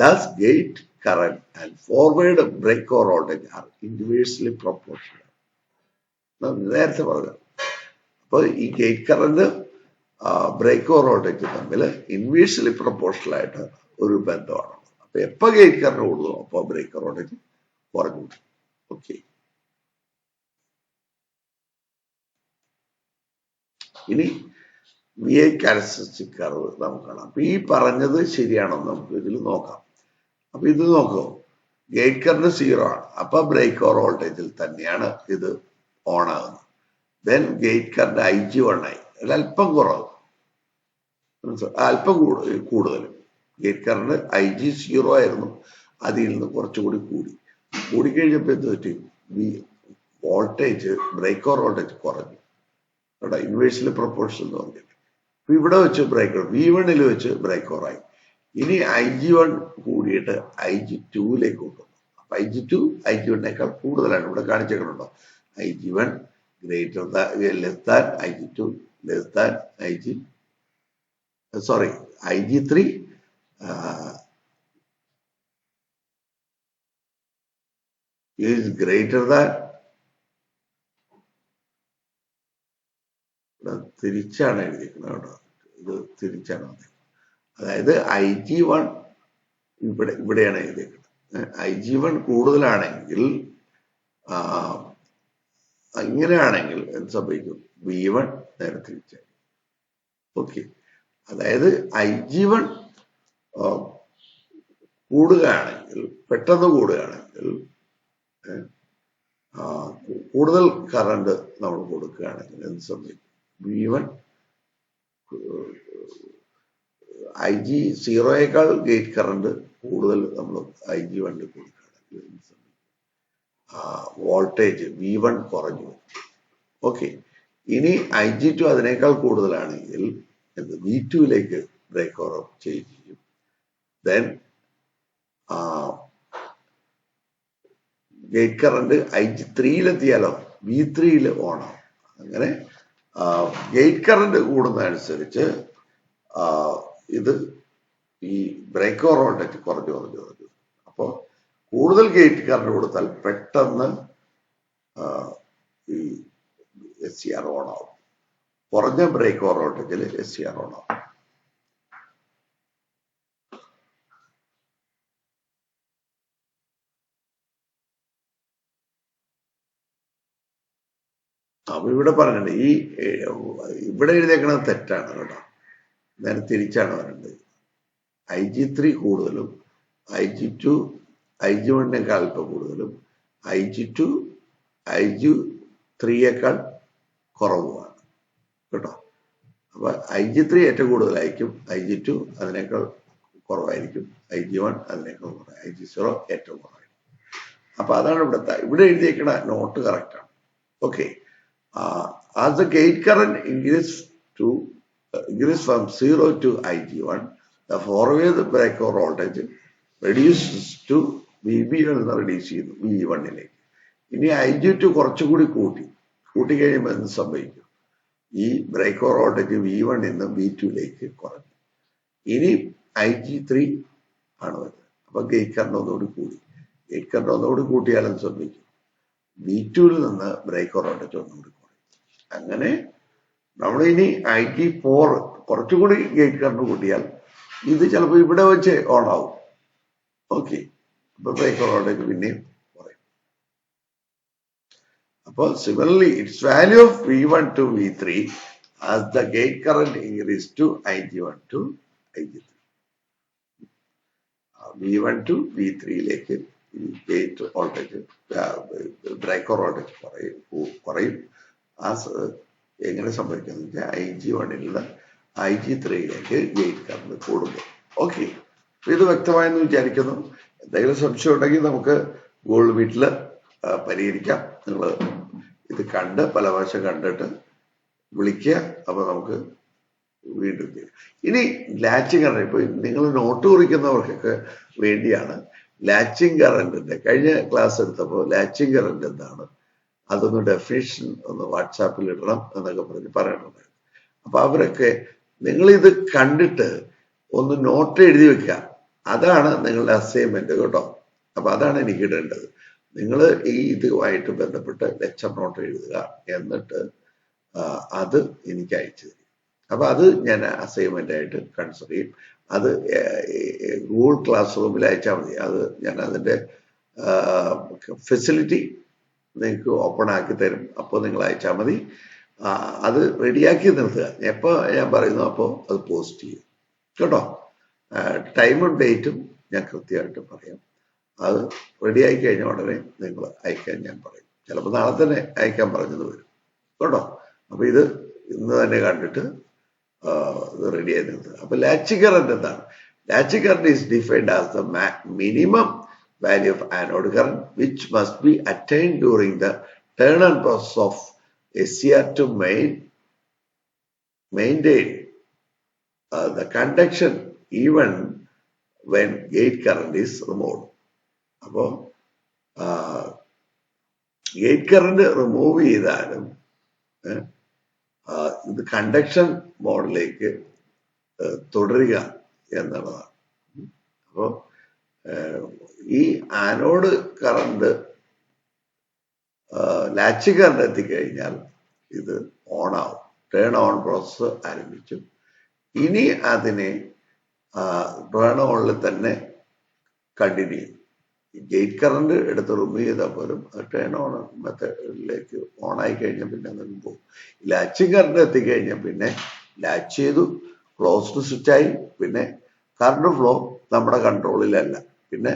Thus gate current and forward breakover voltage are inversely proportional. നേരത്തെ പറഞ്ഞു. അപ്പൊ ഈ ഗേറ്റ് കറന്റ് ബ്രേക്കർ വോൾട്ടേജ് തമ്മിൽ ഇൻവേഴ്സ്ലി പ്രൊപ്പോർഷണൽ ആയിട്ട് ഒരു ബന്ധമാണ്. അപ്പൊ എപ്പോ ഗേറ്റ് കറന്റ് കൂടുന്നു അപ്പൊ ബ്രേക്കർ വോൾട്ടേജ് കുറഞ്ഞു. ഓക്കെ, ഇനി വി ഐ ക്യാരക്ടറിസ്റ്റിക് കർവ് നമുക്ക് കാണാം. അപ്പൊ ഈ പറഞ്ഞത് ശരിയാണെന്ന് നമുക്ക് ഇതിൽ നോക്കാം. അപ്പൊ ഇത് നോക്കൂ, ഗേറ്റ് കറന്റ് 0 ആണ്. അപ്പൊ ബ്രേക്കർ വോൾട്ടേജിൽ തന്നെയാണ് ഇത് ഓൺ ആകുന്നത്. ദെൻ ഗേറ്റ് കറന്റ് IG1 ആയി, അല്പം കുറവ്, അല്പം കൂടുതൽ. ഗേറ്റ് കറന്റ് IG 0 ആയിരുന്നു, അതിൽ നിന്ന് കുറച്ചുകൂടി കൂടിക്കഴിഞ്ഞപ്പോ എന്ത് പറ്റി? വോൾട്ടേജ്, ബ്രേക്കർ വോൾട്ടേജ് കുറഞ്ഞു. ഇവിടെ ഇൻവേഴ്സ്ലി പ്രൊപ്പോർഷണൽ എന്ന് പറഞ്ഞിട്ട് ഇപ്പൊ ഇവിടെ വെച്ച് ബ്രേക്കർ V1 വെച്ച് ബ്രേക്കറായി. ഇനി IG1 കൂടിയിട്ട് IG2ലേക്ക് കൊണ്ടുവന്നു. അപ്പൊ IG2 IG1-നേക്കാൾ കൂടുതലാണ്. ഇവിടെ കാണിച്ചേക്കണുണ്ടോ? IG1 greater less than IG2 less than IG3 is greater than, തിരിച്ചാണ് എഴുതിയിരിക്കുന്നത് കേട്ടോ, ഇത് തിരിച്ചാണ്. അതായത് IG1 ഇവിടെയാണ് എഴുതിയിരിക്കുന്നത്. IG1 കൂടുതലാണെങ്കിൽ ഇങ്ങനെയാണെങ്കിൽ എന്ത് സംഭവിക്കും? V1 നേരെ തിരിച്ചായി. ഓക്കെ, അതായത് IG1 കൂടുകയാണെങ്കിൽ, പെട്ടെന്ന് കൂടുകയാണെങ്കിൽ, കൂടുതൽ കറണ്ട് നമ്മൾ കൊടുക്കുകയാണെങ്കിൽ എന്ത് സംഭവിക്കും? V1 IG0-യേക്കാൾ ഗേറ്റ് കറണ്ട് കൂടുതൽ നമ്മൾ IG1 കൊടുക്കുകയാണെങ്കിൽ എന്ത് സംഭവിക്കും? വോൾട്ടേജ് V1 കുറഞ്ഞു. ഓക്കെ, ഇനി IG2 അതിനേക്കാൾ കൂടുതലാണെങ്കിൽ V2-ലേക്ക് ബ്രേക്ക് ഓവർ ചേഞ്ച് ചെയ്യും. ദെൻ ഗേറ്റ് കറണ്ട് IG3-ലെത്തിയാലോ V3-ൽ ഓൺ ആവും. അങ്ങനെ ഗേറ്റ് കറണ്ട് കൂടുന്നതനുസരിച്ച് ഇത് ഈ ബ്രേക്ക് ഓവർ വോൾട്ടേജ് കുറഞ്ഞു. അപ്പോൾ കൂടുതൽ ഗേറ്റ് കറണ്ട് കൊടുത്താൽ പെട്ടെന്ന് ഈ SCR ഓൺ ആവും. കുറഞ്ഞ ബ്രേക്ക് ഓവർ വോൾട്ടേജിൽ SCR ഓൺ ആവും. അപ്പൊ ഇവിടെ പറഞ്ഞിട്ടുണ്ട് ഇവിടെ എഴുതിയേക്കണത് തെറ്റാണ് കേട്ടോ. നേരെ തിരിച്ചാണ് പറയേണ്ടത്. IG3 കൂടുതലും IG2 IG1-നേക്കാൾ അല്പം കൂടുതലും IG2 IG3-യേക്കാൾ കുറവുമാണ് കേട്ടോ. അപ്പൊ IG3 ഏറ്റവും കൂടുതലായിരിക്കും, IG2 അതിനേക്കാൾ കുറവായിരിക്കും, IG1 അതിനേക്കാൾ കുറവ്, IG0 ഏറ്റവും കുറവായിരിക്കും. അപ്പൊ അതാണ് ഇവിടെ എഴുതിയേക്കണ നോട്ട് കറക്റ്റ് ആണ്. Okay. As the gate current increases from 0 to IG1, the forward breaker voltage reduces to VB1 എന്ന് റെഡ്യൂസ് ചെയ്യുന്നു V1-ലേക്ക്. ഇനി IG2 കുറച്ചുകൂടി കൂട്ടി കഴിയുമ്പോൾ എന്ത് സംഭവിക്കും? ഈ ബ്രേക്ക് ഓവർ വോൾട്ടേജ് V1 നിന്ന് V2-ലേക്ക് കുറഞ്ഞു. ഇനി IG3 ആണ് വരുന്നത്. അപ്പൊ ഗേറ്റ് കറണ്ട് ഒന്നുകൂടി കൂടി. ഗേറ്റ് കറണ്ട് ഒന്നുകൂടി കൂട്ടിയാൽ എന്ത് സംഭവിക്കും? V2-ൽ നിന്ന് ബ്രേക്ക് ഓവർ വോൾട്ടേജ് ഒന്നുകൂടി കുറയും. അങ്ങനെ നമ്മളിനി IG4 കുറച്ചുകൂടി ഗേറ്റ് കറണ്ട് കൂട്ടിയാൽ ഇത് ചിലപ്പോൾ ഇവിടെ വെച്ച് ഓൺ ആവും. ഓക്കെ. അപ്പൊ ബ്രേക്ക് ഓവർ വോൾട്ടേജ് പിന്നെയും കുറയും. അപ്പോൾ similarly it's value of V1 to V3 as the gate current increase to IG1 to IG3. V1 to V3-ലേക്ക് gate voltage break over voltage കുറയും. എങ്ങനെ സംഭവിക്കുന്നത് വെച്ചാൽ IG1-ൽ നിന്ന് IG3-ലേക്ക് ഗേറ്റ് കറണ്ട് കൂടുമ്പോൾ. ഓക്കെ. ഇത് വ്യക്തമായെന്ന് വിചാരിക്കുന്നു. എന്തെങ്കിലും സംശയം ഉണ്ടെങ്കിൽ നമുക്ക് ഗൂഗിൾ മീറ്റിൽ പരിഹരിക്കാം. നിങ്ങൾ ഇത് പല പ്രാവശ്യം കണ്ടിട്ട് വിളിക്കുക. അപ്പൊ നമുക്ക് വീണ്ടും ചെയ്യാം. ഇനി ലാച്ചിങ് കറണ്ട്, ഇപ്പൊ നിങ്ങൾ നോട്ട് കുറിക്കുന്നവർക്കൊക്കെ വേണ്ടിയാണ് ലാച്ചിങ് കറണ്ടിന്റെ കഴിഞ്ഞ ക്ലാസ് എടുത്തപ്പോൾ ലാച്ചിങ് കറണ്ട് എന്താണ്, അതൊന്ന് ഡെഫിനിഷൻ ഒന്ന് വാട്സാപ്പിൽ ഇടണം എന്നൊക്കെ പറയണുണ്ടായിരുന്നു. അപ്പൊ അവരൊക്കെ നിങ്ങളിത് കണ്ടിട്ട് ഒന്ന് നോട്ട് എഴുതി വെക്കുക. അതാണ് നിങ്ങളുടെ അസൈൻമെന്റ് കേട്ടോ. അപ്പൊ അതാണ് എനിക്ക് ഇടേണ്ടത്. നിങ്ങൾ ഇതുമായിട്ട് ബന്ധപ്പെട്ട് ലെക്ചർ നോട്ട് എഴുതുക, എന്നിട്ട് അത് എനിക്ക് അയച്ചു തരും. അപ്പൊ അത് ഞാൻ അസൈൻമെന്റ് ആയിട്ട് കൺസിഡർ ചെയ്യും. അത് ഗൂഗിൾ ക്ലാസ് റൂമിൽ അയച്ചാൽ മതി. അത് ഞാൻ അതിന്റെ ഫെസിലിറ്റി നിങ്ങൾക്ക് ഓപ്പൺ ആക്കി തരും. അപ്പോൾ നിങ്ങൾ അയച്ചാൽ മതി. അത് റെഡിയാക്കി നിർത്തുക. എപ്പോൾ ഞാൻ പറയുന്നു അപ്പോൾ അത് പോസ്റ്റ് ചെയ്യും കേട്ടോ. ടൈമും ഡേറ്റും ഞാൻ കൃത്യമായിട്ട് പറയാം. അത് റെഡിയായി കഴിഞ്ഞ ഉടനെ നിങ്ങൾ അയക്കാൻ ഞാൻ പറയും. ചിലപ്പോൾ നാളെ തന്നെ അയക്കാൻ പറഞ്ഞത് വരും കേട്ടോ. അപ്പൊ ഇത് ഇന്ന് തന്നെ കണ്ടിട്ട് ഇത് റെഡിയായി നിർത്തുക. അപ്പൊ ലാച്ചിങ് കറന്റ് എന്താണ്? Latching current is defined as the minimum value of anode current which must be attained during the turn-on process of SCR to maintain the conduction even when gate current is removed. അപ്പോൾ gate current remove ചെയ്താലും ഇത് conduction മോഡിലേക്ക് തുടരുക എന്നുള്ളതാണ്. അപ്പോൾ ഈ anode current latching current എത്തിക്കഴിഞ്ഞാൽ ഇത് ഓൺ ആവും. ടേൺ ഓൺ പ്രോസസ് ആരംഭിച്ചു. ഇനി അതിനെ ടേൺ ഓണിൽ തന്നെ കണ്ടിന്യൂ ചെയ്യും. ഗേറ്റ് കറണ്ട് എടുത്ത് റിമൂവ് ചെയ്താൽ പോലും ടേൺ ഓൺ മെത്തേഡിലേക്ക് ഓൺ ആയി കഴിഞ്ഞാൽ പിന്നെ അങ്ങനെ പോകും. ലാച്ചിങ് കറണ്ട് എത്തിക്കഴിഞ്ഞാൽ പിന്നെ ലാച്ച് ചെയ്തു, ക്ലോസ്ഡ് സ്വിച്ചായി. പിന്നെ കറണ്ട് ഫ്ലോ നമ്മുടെ കൺട്രോളിലല്ല. പിന്നെ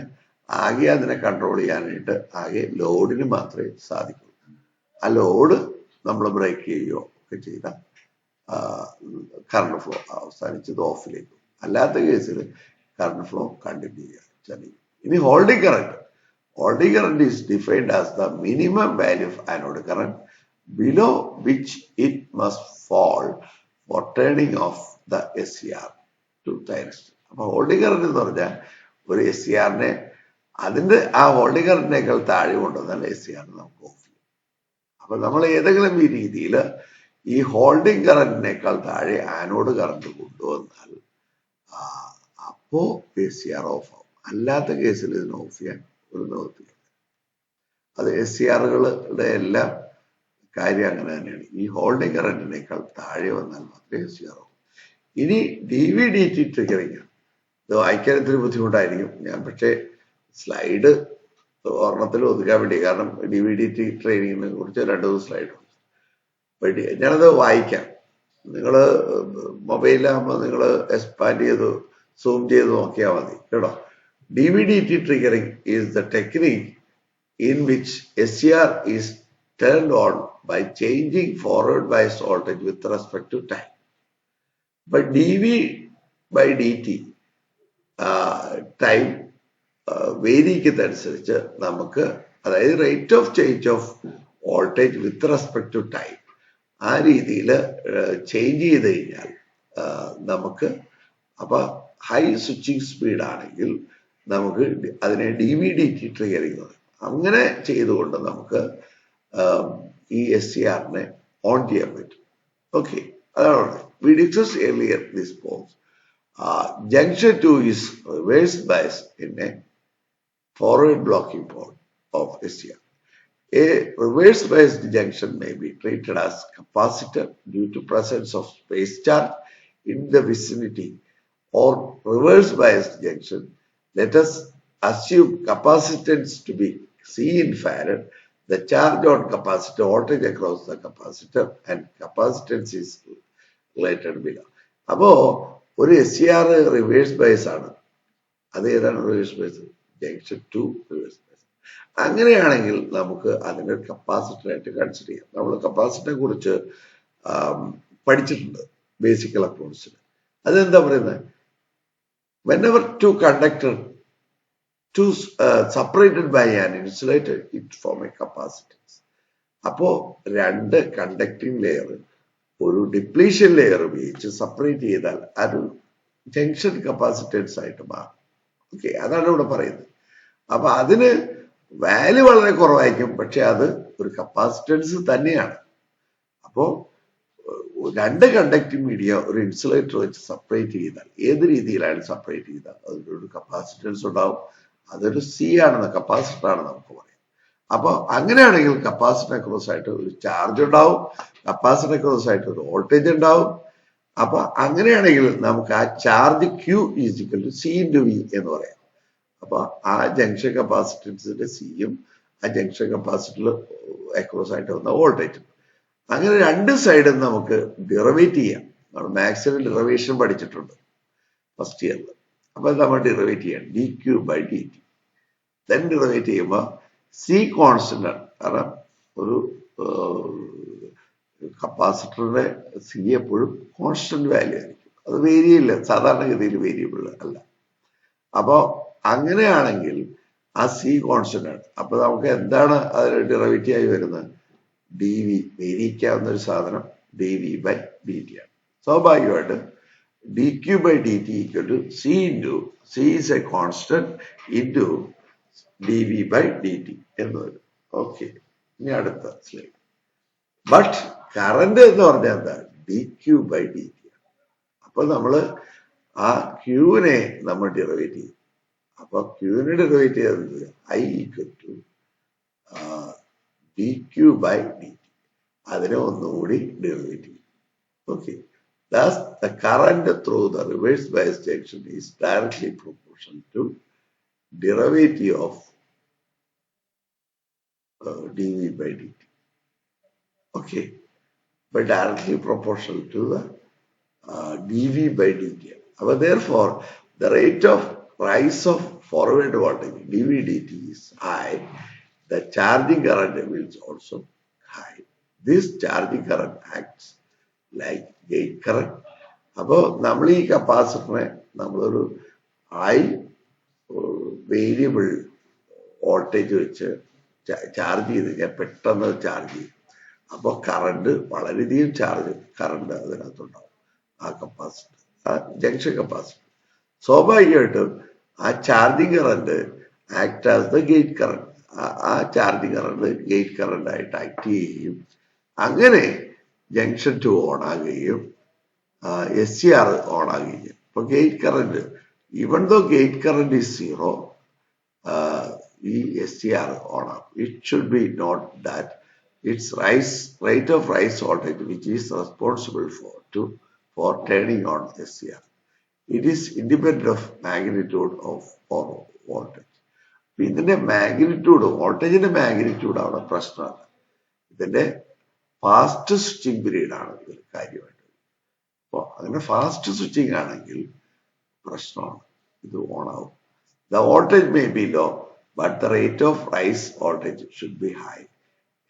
ആകെ അതിനെ കൺട്രോൾ ചെയ്യാനായിട്ട് ആകെ ലോഡിന് മാത്രമേ സാധിക്കൂ. ആ ലോഡ് നമ്മൾ ബ്രേക്ക് ചെയ്യുകയോ ഒക്കെ ചെയ്താൽ കറണ്ട് ഫ്ലോ അവസാനിച്ചത് ഓഫിലേക്ക്. അല്ലാത്ത കേസിൽ കറണ്ട് ഫ്ലോ കണ്ടിന്യൂ ചെയ്യാൻ. ഇനി holding current. Holding current is defined as the minimum value of anode current below which it must fall for turning off the SCR to thyristor. അപ്പൊ holding current എന്ന് പറഞ്ഞാൽ ഒരു SCRനെ അതിന്റെ ആ ഹോൾഡിംഗ് കറന്റിനേക്കാൾ താഴെ കൊണ്ടുവന്നാൽ SCR നമുക്ക് ഓഫ് ചെയ്യും. അപ്പൊ നമ്മൾ ഏതെങ്കിലും ഈ രീതിയിൽ ഈ ഹോൾഡിംഗ് കറന്റിനേക്കാൾ താഴെ ആനോഡ് കറന്റ് കൊണ്ടുവന്നാൽ അപ്പോ SCR ഓഫ് ആവും. അല്ലാത്ത കേസിൽ ഇതിനെ ഓഫ് ചെയ്യാൻ ഒരു നിവൃത്തിയില്ല. അത് SCRകളുടെ എല്ലാം കാര്യം അങ്ങനെ തന്നെയാണ്. ഈ ഹോൾഡിംഗ് കറന്റിനേക്കാൾ താഴെ വന്നാൽ മാത്രമേ SCR ആവും. ഇനി DV/DT ട്രിഗറിങ്, ഇത് വായിക്കാൻ ഇത്തിരി ബുദ്ധിമുട്ടായിരിക്കും. ഞാൻ പക്ഷേ സ്ലൈഡ് ഒരെണ്ണത്തിൽ ഒതുക്കാൻ വേണ്ടി, കാരണം DV/DT ട്രെയിനിങ്ങിനെ കുറിച്ച് 2-3 സ്ലൈഡ് ഉണ്ട്. ഞാനത് വായിക്കാം. നിങ്ങൾ മൊബൈലിലാകുമ്പോൾ നിങ്ങൾ എക്സ്പാൻഡ് ചെയ്ത് സൂം ചെയ്ത് നോക്കിയാൽ മതി കേട്ടോ. DV/DT triggering is the technique in which SCR is turned on by changing forward bias voltage with respect to time. But DV/DT time വേരിക്കുന്നതനുസരിച്ച് നമുക്ക്, അതായത് rate of change of voltage with respect to time, ആ രീതിയിൽ change ചെയ്ത് കഴിഞ്ഞാൽ നമുക്ക്, അപ്പൊ high switching speed ആണെങ്കിൽ നമുക്ക് അതിനെ DV/DT ട്രിഗറിങ് പറയും. അങ്ങനെ ചെയ്തുകൊണ്ട് നമുക്ക് ഈ SCRനെ ഓൺ ചെയ്യാൻ പറ്റും. ഓക്കെ, അതാണ് we discussed earlier this point. Junction 2 is reverse bias in a forward blocking pole of SCR. A reverse biased junction may be treated as capacitor due to presence of space charge in the vicinity, or reverse biased junction. Let us assume capacitance to be C in farad. The charge on capacitor, voltage across the capacitor, and capacitance is related below. അപ്പോ ഒരു SCR reverse bias ആണ്. അത് ഏതാണ് reverse bias? Junction 2 reverse bias. അങ്ങനെയാണെങ്കിൽ നമുക്ക് അതിനെ capacitor ആയിട്ട് consider ചെയ്യാം. നമ്മൾ കപ്പാസിറ്ററെ കുറിച്ച് പഠിച്ചിട്ടുണ്ട് ബേസിക് ഇലക്ട്രോണിക്സിൽ. അതെന്താ പറയുന്നത്? whenever two conductor separated by an insulator, it form a capacitance. അപ്പോ രണ്ട് കണ്ടക്ടിങ് ലെയർ ഒരു ഡിപ്ലീഷൻ ലെയർ ഉപയോഗിച്ച് സെപ്പറേറ്റ് ചെയ്താൽ അത് ജംഗ്ഷൻ കപ്പാസിറ്റൻസ് ആയിട്ട് മാറും. ഓക്കെ, അതാണ് ഇവിടെ പറയുന്നത്. അപ്പൊ അതിന് വാല്യൂ വളരെ കുറവായിരിക്കും, പക്ഷെ അത് ഒരു കപ്പാസിറ്റൻസ് തന്നെയാണ്. അപ്പോ രണ്ട് കണ്ടക്ടിങ് മീഡിയ ഒരു ഇൻസുലേറ്റർ വെച്ച് സെപ്പറേറ്റ് ചെയ്താൽ, ഏത് രീതിയിലാണ് സെപ്പറേറ്റ് ചെയ്താൽ അതിനൊരു കപ്പാസിറ്റൻസ് ഉണ്ടാവും. അതൊരു C ആണെന്ന്, കപ്പാസിറ്റർ ആണെന്ന് നമുക്ക് പറയാം. അപ്പൊ അങ്ങനെയാണെങ്കിൽ കപ്പാസിറ്റർ അക്രോസ് ആയിട്ട് ഒരു ചാർജ് ഉണ്ടാവും, കപ്പാസിറ്റർ അക്രോസ് ആയിട്ട് ഒരു വോൾട്ടേജ് ഉണ്ടാവും. അപ്പൊ അങ്ങനെയാണെങ്കിൽ നമുക്ക് ആ charge Q equal to C × V എന്ന് പറയാം. അപ്പൊ ആ ജംഗ്ഷൻ കപ്പാസിറ്റൻസിന്റെ സിയും ആ ജംഗ്ഷൻ കപ്പാസിറ്ററിൽ അക്രോസ് ആയിട്ട് വന്ന വോൾട്ടേജും, അങ്ങനെ രണ്ട് സൈഡും നമുക്ക് ഡിറവേറ്റ് ചെയ്യാം. നമ്മൾ മാക്സിമം ഡിറവേഷൻ പഠിച്ചിട്ടുണ്ട് ഫസ്റ്റ് ഇയറിൽ. അപ്പൊ നമ്മൾ ഡിറവേറ്റ് ചെയ്യാം dQ/dt. ദെൻ ഡിറവേറ്റ് ചെയ്യുമ്പോൾ C കോൺസ്റ്റന്റ് ആണ്. കാരണം ഒരു കപ്പാസിറ്ററിന്റെ C എപ്പോഴും കോൺസ്റ്റന്റ് വാല്യൂ ആയിരിക്കും, അത് വേരിയില്ല, സാധാരണഗതിയിൽ വേരിയബിൾ അല്ല. അപ്പോ അങ്ങനെയാണെങ്കിൽ ആ C കോൺസ്റ്റന്റ് ആണ്. അപ്പൊ നമുക്ക് എന്താണ് അതിന് ഡിറവേറ്റ് ആയി വരുന്നത്? dV, വേരിയിക്കാവുന്ന ഒരു സാധനം dV/dt ആണ്. സ്വാഭാവികമായിട്ട് dQ/dt equal to C is a constant into dV/dt എന്ന് വരും. ഓക്കെ, ഇനി അടുത്ത സ്ലൈഡ്. ബട്ട് കറന്റ് എന്ന് പറഞ്ഞാൽ എന്താ? dQ/dt. അപ്പൊ നമ്മള് ആ ക്യൂവിനെ നമ്മൾ ഡിറവേറ്റ് ചെയ്യും. അപ്പൊ ക്യൂവിനെ ഡിറവേറ്റ് ചെയ്തത് I ഈക്വൽ ടു dQ/dt. അതിനെ ഒന്നുകൂടി ഡിറവേറ്റ് ചെയ്യും. Okay, thus the current through the reverse bias junction is directly proportional to derivative of dV/dt. Okay, but directly proportional to the dV/dt. Therefore, the rate of rise of forward voltage dV/dt is high. The charging current is also high. This charging current acts like gate current. അപ്പോൾ നമ്മൾ ഈ കപ്പാസിറ്ററിനെ നമ്മളൊരു high variable voltage വെച്ച് charge ചെയ്ത് കഴിഞ്ഞാൽ പെട്ടെന്ന് charge ചെയ്യും. അപ്പോൾ കറണ്ട് വളരെയധികം കറണ്ട് അതിനകത്തുണ്ടാവും ആ കപ്പാസിറ്റർ. Junction capacitor. സ്വാഭാവികമായിട്ടും ആ charging current act as the gate current. ആ ചാർജിങ് കറന്റ് ഗേറ്റ് കറന്റ് ആയിട്ട് ആക്ട് ചെയ്യുകയും അങ്ങനെ ജംഗ്ഷൻ 2 ഓൺ ആകുകയും SCR ഓൺ ആകുകയും ചെയ്യും. ഇപ്പൊ gate current even though gate current is 0, ഈ SCR ഓൺ ആകും. It should be not that its rate of rise voltage which is responsible for turning on SCR. It is independent of magnitude of voltage. ഇതിന്റെ magnitude, വോൾട്ടേജിന്റെ magnitude അവിടെ പ്രശ്നമല്ല. ഇതിന്റെ fast switching period ആണ് ഇതിൽ കാര്യമായിട്ട്. അപ്പൊ അങ്ങനെ ഫാസ്റ്റ് സ്വിച്ചിങ് ആണെങ്കിൽ പ്രശ്നമാണ്, ഇത് ഓൺ ആവും. The voltage may be low, but the rate of rise voltage should be high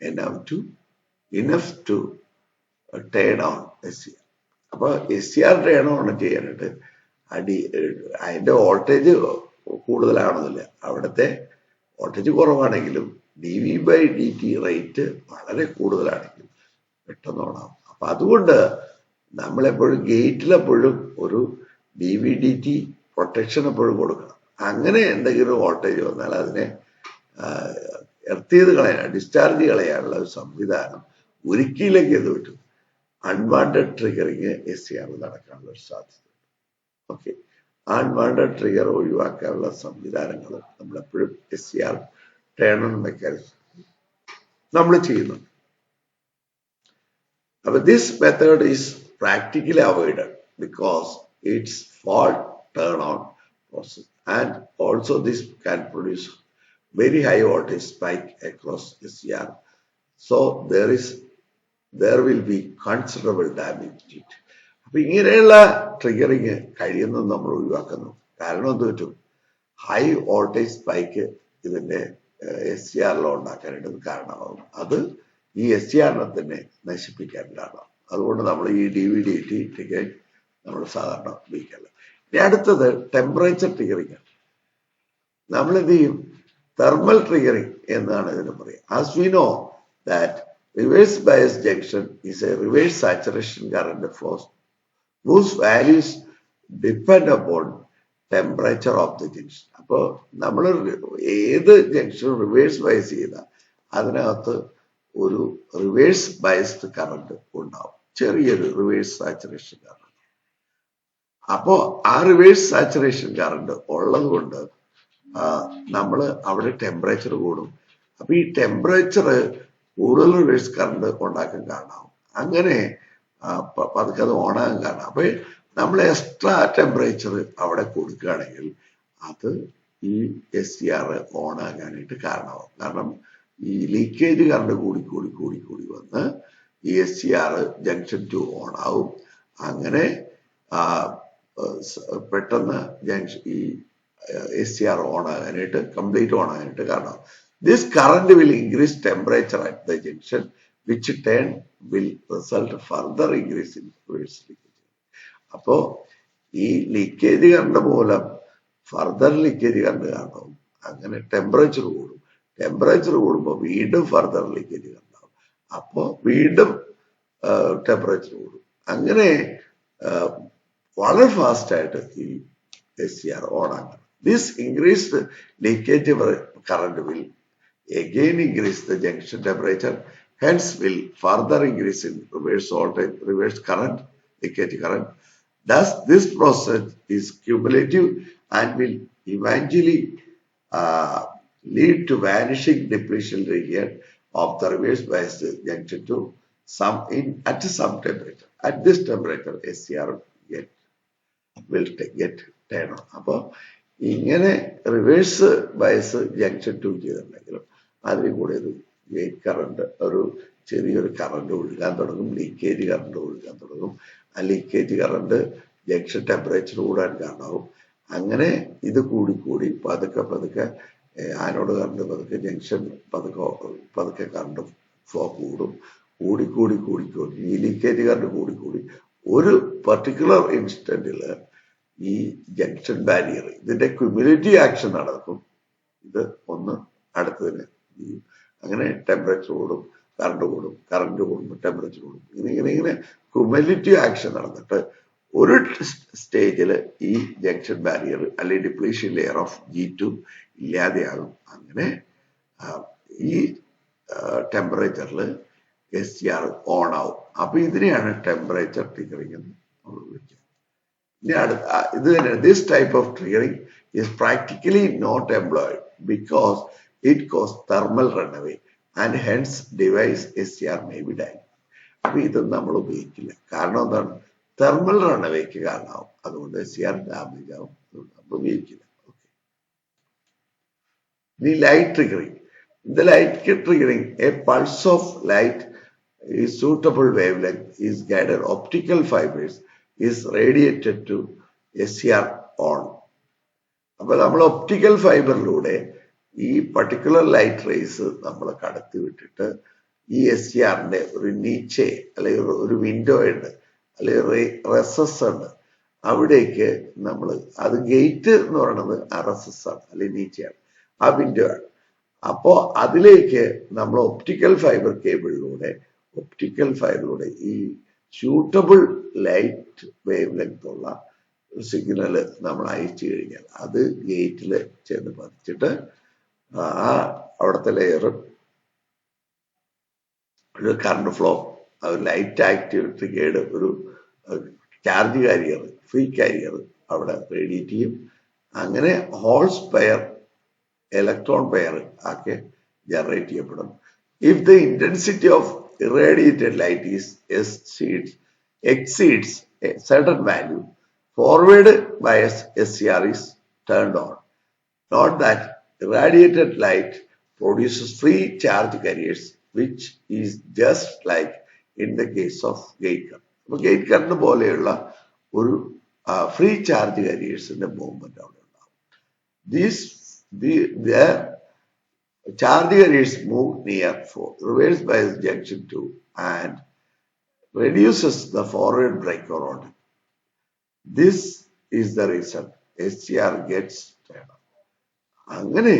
enough to turn on SCR. അപ്പൊ SCR ടേൺ ഓൺ ചെയ്യാനായിട്ട് അതിന്റെ വോൾട്ടേജ് കൂടുതലാണെന്നില്ല. അവിടുത്തെ വോൾട്ടേജ് കുറവാണെങ്കിലും dV/dt റേറ്റ് വളരെ കൂടുതലാണെങ്കിൽ പെട്ടെന്ന് ഓണാവും. അപ്പൊ അതുകൊണ്ട് നമ്മളെപ്പോഴും ഗേറ്റിലെപ്പോഴും ഒരു dV/dt പ്രൊട്ടക്ഷൻ എപ്പോഴും കൊടുക്കണം. അങ്ങനെ എന്തെങ്കിലും വോൾട്ടേജ് വന്നാൽ അതിനെ എർത്ത് ചെയ്ത് കളയാൻ, ഡിസ്ചാർജ് കളയാനുള്ള ഒരു സംവിധാനം ഒരിക്കലേക്ക് ഇത് പറ്റും. അൺവാണ്ടഡ് ട്രിഗറിങ് SCR നടക്കാനുള്ള ഒരു സാധ്യത. ഓക്കെ, അൺവാണ്ടഡ് ട്രിഗർ ഒഴിവാക്കാനുള്ള സംവിധാനങ്ങൾ നമ്മളെപ്പോഴും SCR ടേൺ ഓൺ മെക്കാനിസം നമ്മൾ ചെയ്യുന്നു. അപ്പൊ this method is practically avoided because it's fault turn on process, and also this can produce very high voltage spike across SCR, so there will be considerable damage to it. അപ്പൊ ഇങ്ങനെയുള്ള triggering കഴിയുന്നത് നമ്മൾ ഒഴിവാക്കുന്നു. കാരണം എന്ത് പറ്റും, high voltage spike ഇതിന്റെ SCR ഉണ്ടാക്കാനായിട്ട് കാരണമാകും. അത് ഈ SCR തന്നെ നശിപ്പിക്കാൻ കാരണം. അതുകൊണ്ട് നമ്മൾ ഈ dV/dt ട്രിഗറിങ് നമ്മൾ സാധാരണ ഉപയോഗിക്കാറില്ല. ഇനി അടുത്തത് ടെമ്പറേച്ചർ ട്രിഗറിങ് ആണ്. നമ്മൾ എന്ത് ചെയ്യും, തെർമൽ ട്രിഗറിങ് എന്നാണ് ഇതിന് പറയുക. As we know that reverse bias junction is A reverse saturation current force whose values depend upon temperature of the junction. അപ്പോൾ നമ്മൾ ഏത് ജംഗ്ഷൻ റിവേഴ്സ് ബയസ് ചെയ്താൽ അതിനകത്ത് ഒരു റിവേഴ്സ് ബയസ്ഡ് കറന്റ് ഉണ്ടാവും, ചെറിയൊരു റിവേഴ്സ് സാച്ചുറേഷൻ കറന്റ്. അപ്പോ ആ റിവേഴ്സ് സാച്ചുറേഷൻ കറന്റ് ഉള്ളത് കൊണ്ട് നമ്മൾ അവിടെ ടെമ്പറേച്ചർ കൂടും. അപ്പൊ ഈ ടെമ്പറേച്ചർ കൂടുതൽ റിവേഴ്സ് കറന്റ് ഉണ്ടാക്കാൻ കാരണമാവും. അങ്ങനെ പതുക്കെ അത് ഓണാകാൻ കാരണം. അപ്പൊ നമ്മൾ എക്സ്ട്രാ ടെമ്പറേച്ചർ അവിടെ കൊടുക്കുകയാണെങ്കിൽ അത് ഈ SCR ഓണാകാനായിട്ട് കാരണമാവും. കാരണം ഈ ലീക്കേജ് കറണ്ട് കൂടി വന്ന് ഈ SCR ജംഗ്ഷൻ 2 ഓണാവും. അങ്ങനെ പെട്ടെന്ന് ജംഗ്ഷൻ ഈ SCR ഓണാകാനായിട്ട്, കംപ്ലീറ്റ് ഓണാകാനായിട്ട് കാരണമാവും. This current will increase temperature at the junction, which turn will result further increase in reverse leakage. അപ്പോ ഈ ലീക്കേജ് കറണ്ട് മൂലം ഫർദർ ലീക്കേജ് കറണ്ട് കാണും. അങ്ങനെ ടെമ്പറേച്ചർ കൂടും. ടെമ്പറേച്ചർ കൂടുമ്പോൾ വീണ്ടും ഫർദർ ലീക്കേജ് കണ്ടാവും. അപ്പോ വീണ്ടും ടെമ്പറേച്ചർ കൂടും. അങ്ങനെ വളരെ ഫാസ്റ്റ് ആയിട്ട് ഈ SCR ഓൺ ആക്കണം. This increased leakage current will again increase the junction temperature, hence will further increase in reverse voltage, reverse current, leakage current. Thus, this process is cumulative and will eventually lead to vanishing depletion region of the reverse biased junction to at some temperature. At this temperature, SCR will get turned on. അപ്പൊ ഇങ്ങനെ reverse bias junction 2 ചെയ്തിട്ടുണ്ടെങ്കിലും അതിൽ കൂടെ ഒരു gate current, ഒരു ചെറിയൊരു current ഒഴുകാൻ തുടങ്ങും, ലീക്കേജ് കറണ്ട് ഒഴുകാൻ തുടങ്ങും. ആ ലീക്കേജ് കറണ്ട് ജംഗ്ഷൻ ടെമ്പറേച്ചർ കൂടാൻ കാരണമാവും. അങ്ങനെ ഇത് കൂടി പതുക്കെ ആനോഡ് കറണ്ട് പതുക്കെ ജംഗ്ഷൻ പതുക്കെ കറണ്ട് ഫ്ലോ കൂടി ഈ ലീക്കേജ് കറണ്ട് കൂടി ഒരു പർട്ടിക്കുലർ ഇൻസ്റ്റന്റില് ഈ ജംഗ്ഷൻ ബാരിയർ ഇതിന്റെ ക്യുമുലേറ്റീവ് ആക്ഷൻ നടക്കും. ഇത് ഒന്ന് അടുത്തതിന് അങ്ങനെ ടെമ്പറേച്ചർ കൂടും, കറണ്ട് കൂടുമ്പോൾ ടെമ്പറേച്ചർ കൂടും. ഇങ്ങനെ ക്യുമുലേറ്റീവ് ആക്ഷൻ നടന്നിട്ട് ഒരു സ്റ്റേജിൽ ഈ ജംഗ്ഷൻ ബാരിയർ അല്ലെങ്കിൽ ഡിപ്ലീഷൻ ലെയർ ഓഫ് G2 ഇല്ലാതെയാകും. അങ്ങനെ ഈ ടെമ്പറേച്ചറിൽ SCR ഓൺ ആവും. അപ്പൊ ഇതിനെയാണ് ടെമ്പറേച്ചർ ട്രിഗറിംഗ് എന്ന് നമ്മൾ വിളിക്കുന്നത്. This type of triggering is practically not employed because it causes thermal runaway and hence device SCR may be dying. അപ്പൊ ഇതൊന്നും നമ്മൾ ഉപയോഗിക്കില്ല. കാരണം എന്താണ്? തെർമൽ റണ്ണവേക്ക് കാരണമാവും. അതുകൊണ്ട് SCR ഡാമേജ് ആവും. അതുകൊണ്ട് നമ്മൾ ഉപയോഗിക്കില്ല. The light triggering. The light triggering, a pulse of light is suitable wavelength is guided optical fibers is radiated to SCR on. അപ്പൊ നമ്മൾ ഒപ്റ്റിക്കൽ ഫൈബറിലൂടെ ഈ പർട്ടിക്കുലർ ലൈറ്റ് റേസ് നമ്മൾ കടത്തി വിട്ടിട്ട് ഈ SCRന്റെ ഒരു നീച്ചെ അല്ലെങ്കിൽ ഒരു വിൻഡോ ഉണ്ട് അല്ലെങ്കിൽ റെസസ് ഉണ്ട്, അവിടേക്ക് നമ്മൾ അത് ഗേറ്റ് എന്ന് പറയുന്നത് RSS ആണ് അല്ലെങ്കിൽ നീച്ചയാണ്, ആ വിൻഡോ ആണ്. അപ്പോ അതിലേക്ക് നമ്മൾ ഒപ്റ്റിക്കൽ ഫൈബർ കേബിളിലൂടെ ഈ സ്യൂട്ടബിൾ ലൈറ്റ് വേവ് ലെങ്ത് ഉള്ള സിഗ്നല് നമ്മൾ അയച്ചു കഴിഞ്ഞാൽ അത് ഗേറ്റിൽ ചെന്ന് പതിച്ചിട്ട് അവിടുത്തെ ലെയർ ഒരു കറണ്ട് ഫ്ലോ, ലൈറ്റ് ആക്ടിവിറ്റി കേട് ഒരു ചാർജ് കാരിയർ, ഫ്രീ കാരിയർ അവിടെ റേഡിയേറ്റ് ചെയ്യും. അങ്ങനെ ഹോൾസ് പെയർ, ഇലക്ട്രോൺ പെയർ ഒക്കെ ജനറേറ്റ് ചെയ്യപ്പെടും. If the intensity of irradiated light exceeds a certain value, forward bias SCR is turned on. Note that irradiated light produces free charge carriers, which is just like in the case of gate current. അപ്പോൾ gate current പോലെയുള്ള ഒരു free charge കാരിയേഴ്സിന്റെ movement അവിടെ ഉണ്ടാവും. The charge carriers move near reverse bias junction 2 and reduces the forward breaker-on. This is the reason SCR gets turned on. അങ്ങനെ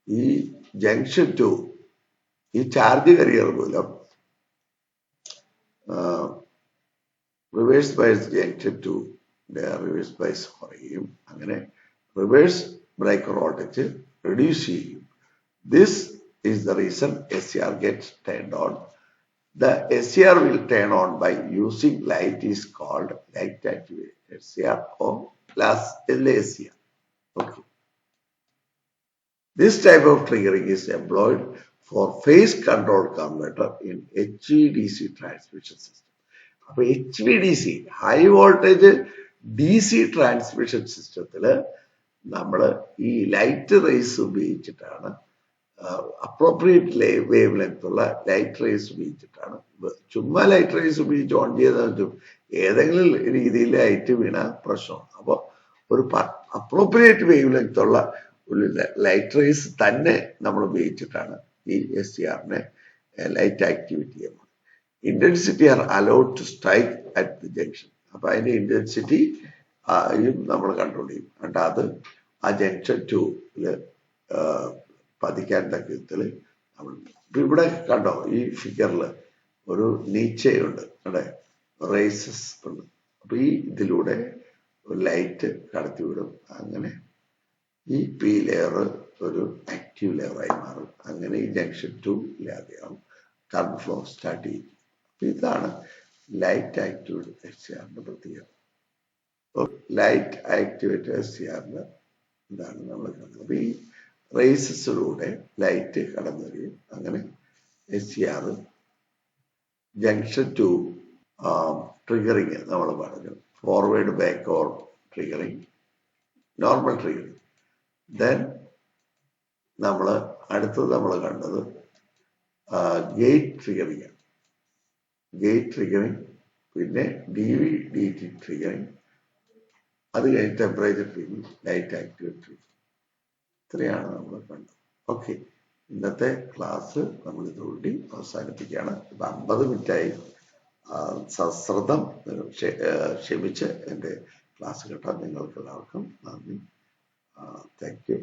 ഈ junction 2 ഈ charge carrier മൂലം reverse bias junction 2 reverse bias കുറയും. അങ്ങനെ reverse breaker voltage reduce ചെയ്യും. This is the reason SCR gets turned on. The SCR will turn on by using light is called light activated SCR or LASCR. Okay. This type of triggering is employed for phase control converter in HVDC transmission system. അപ്പൊ HVDC high voltage DC transmission സിസ്റ്റത്തില് നമ്മൾ ഈ light rays ഉപയോഗിച്ചിട്ടാണ്, appropriate wavelength ഉള്ള light rays ഉപയോഗിച്ചിട്ടാണ്. ചുമ്മാ light rays ഉപയോഗിച്ച് on ചെയ്താൽ ഏതെങ്കിലും രീതിയിൽ ലൈറ്റ് വീണ പ്രശ്നമാണ്. അപ്പോൾ ഒരു അപ്രോപ്രിയേറ്റ് വേവ് ലെങ്ത് ഉള്ള ഒരു ലൈറ്റ് റേസ് തന്നെ നമ്മൾ ഉപയോഗിച്ചിട്ടാണ് ഈ SCRനെ ലൈറ്റ് ആക്ടിവിറ്റി ചെയ്യുന്നത്. Intensity are allowed to strike at the junction. അപ്പൊ അതിന്റെ ഇന്റൻസിറ്റി നമ്മൾ കൺട്രോൾ ചെയ്യും. എന്നിട്ട് അത് ആ ജംഗ്ഷൻ 2 പതിക്കാൻ തക്കത്തില് നമ്മൾ ഇവിടെ കണ്ടോ, ഈ ഫിഗറിൽ ഒരു നീച്ചയുണ്ട്, അവിടെ റേസസ് ഉണ്ട്. അപ്പൊ ഈ ഇതിലൂടെ ലൈറ്റ് കടത്തിവിടും. അങ്ങനെ ഈ പി ലെയർ ഒരു ആക്റ്റീവ് ലെയറായി മാറും. അങ്ങനെ ഈ ജംഗ്ഷൻ 2 ഇല്ലാതെയാവും, കറണ്ട് ഫ്ലോ സ്റ്റാർട്ട് ചെയ്യും. അപ്പൊ ഇതാണ് ലൈറ്റ് ആക്ടിവേറ്റഡ് SCRന്റെ പ്രത്യേകത. ലൈറ്റ് ആക്ടിവേറ്റഡ് SCRന്റെ ഇതാണ് നമ്മൾ കാണുന്നത്. അപ്പൊ ഈ റേസസിലൂടെ ലൈറ്റ് കടന്നു വരികയും അങ്ങനെ SCR ജംഗ്ഷൻ 2 ട്രിഗറിങ് നമ്മൾ പറഞ്ഞു. Forward back or triggering, normal triggering. Then അടുത്തത് നമ്മൾ കണ്ടത് ഗേറ്റ് ട്രിഗറിങ്. ഗേറ്റ് ട്രിഗറിങ്, പിന്നെ DVDT ട്രിഗറിങ്, അത് കഴിഞ്ഞ് temperature triggering, light activate triggering. ഇത്രയാണ് നമ്മൾ കണ്ടത്. ഓക്കെ, ഇന്നത്തെ ക്ലാസ് നമ്മൾ ഇതോടുകൂടി അവസാനിപ്പിക്കുകയാണ്. 50 മിനിറ്റായി. സശ്രദ്ധം ക്ഷമിച്ച് എൻ്റെ ക്ലാസ് കേട്ടാൽ നിങ്ങൾക്ക് എല്ലാവർക്കും നന്ദി. Thank you.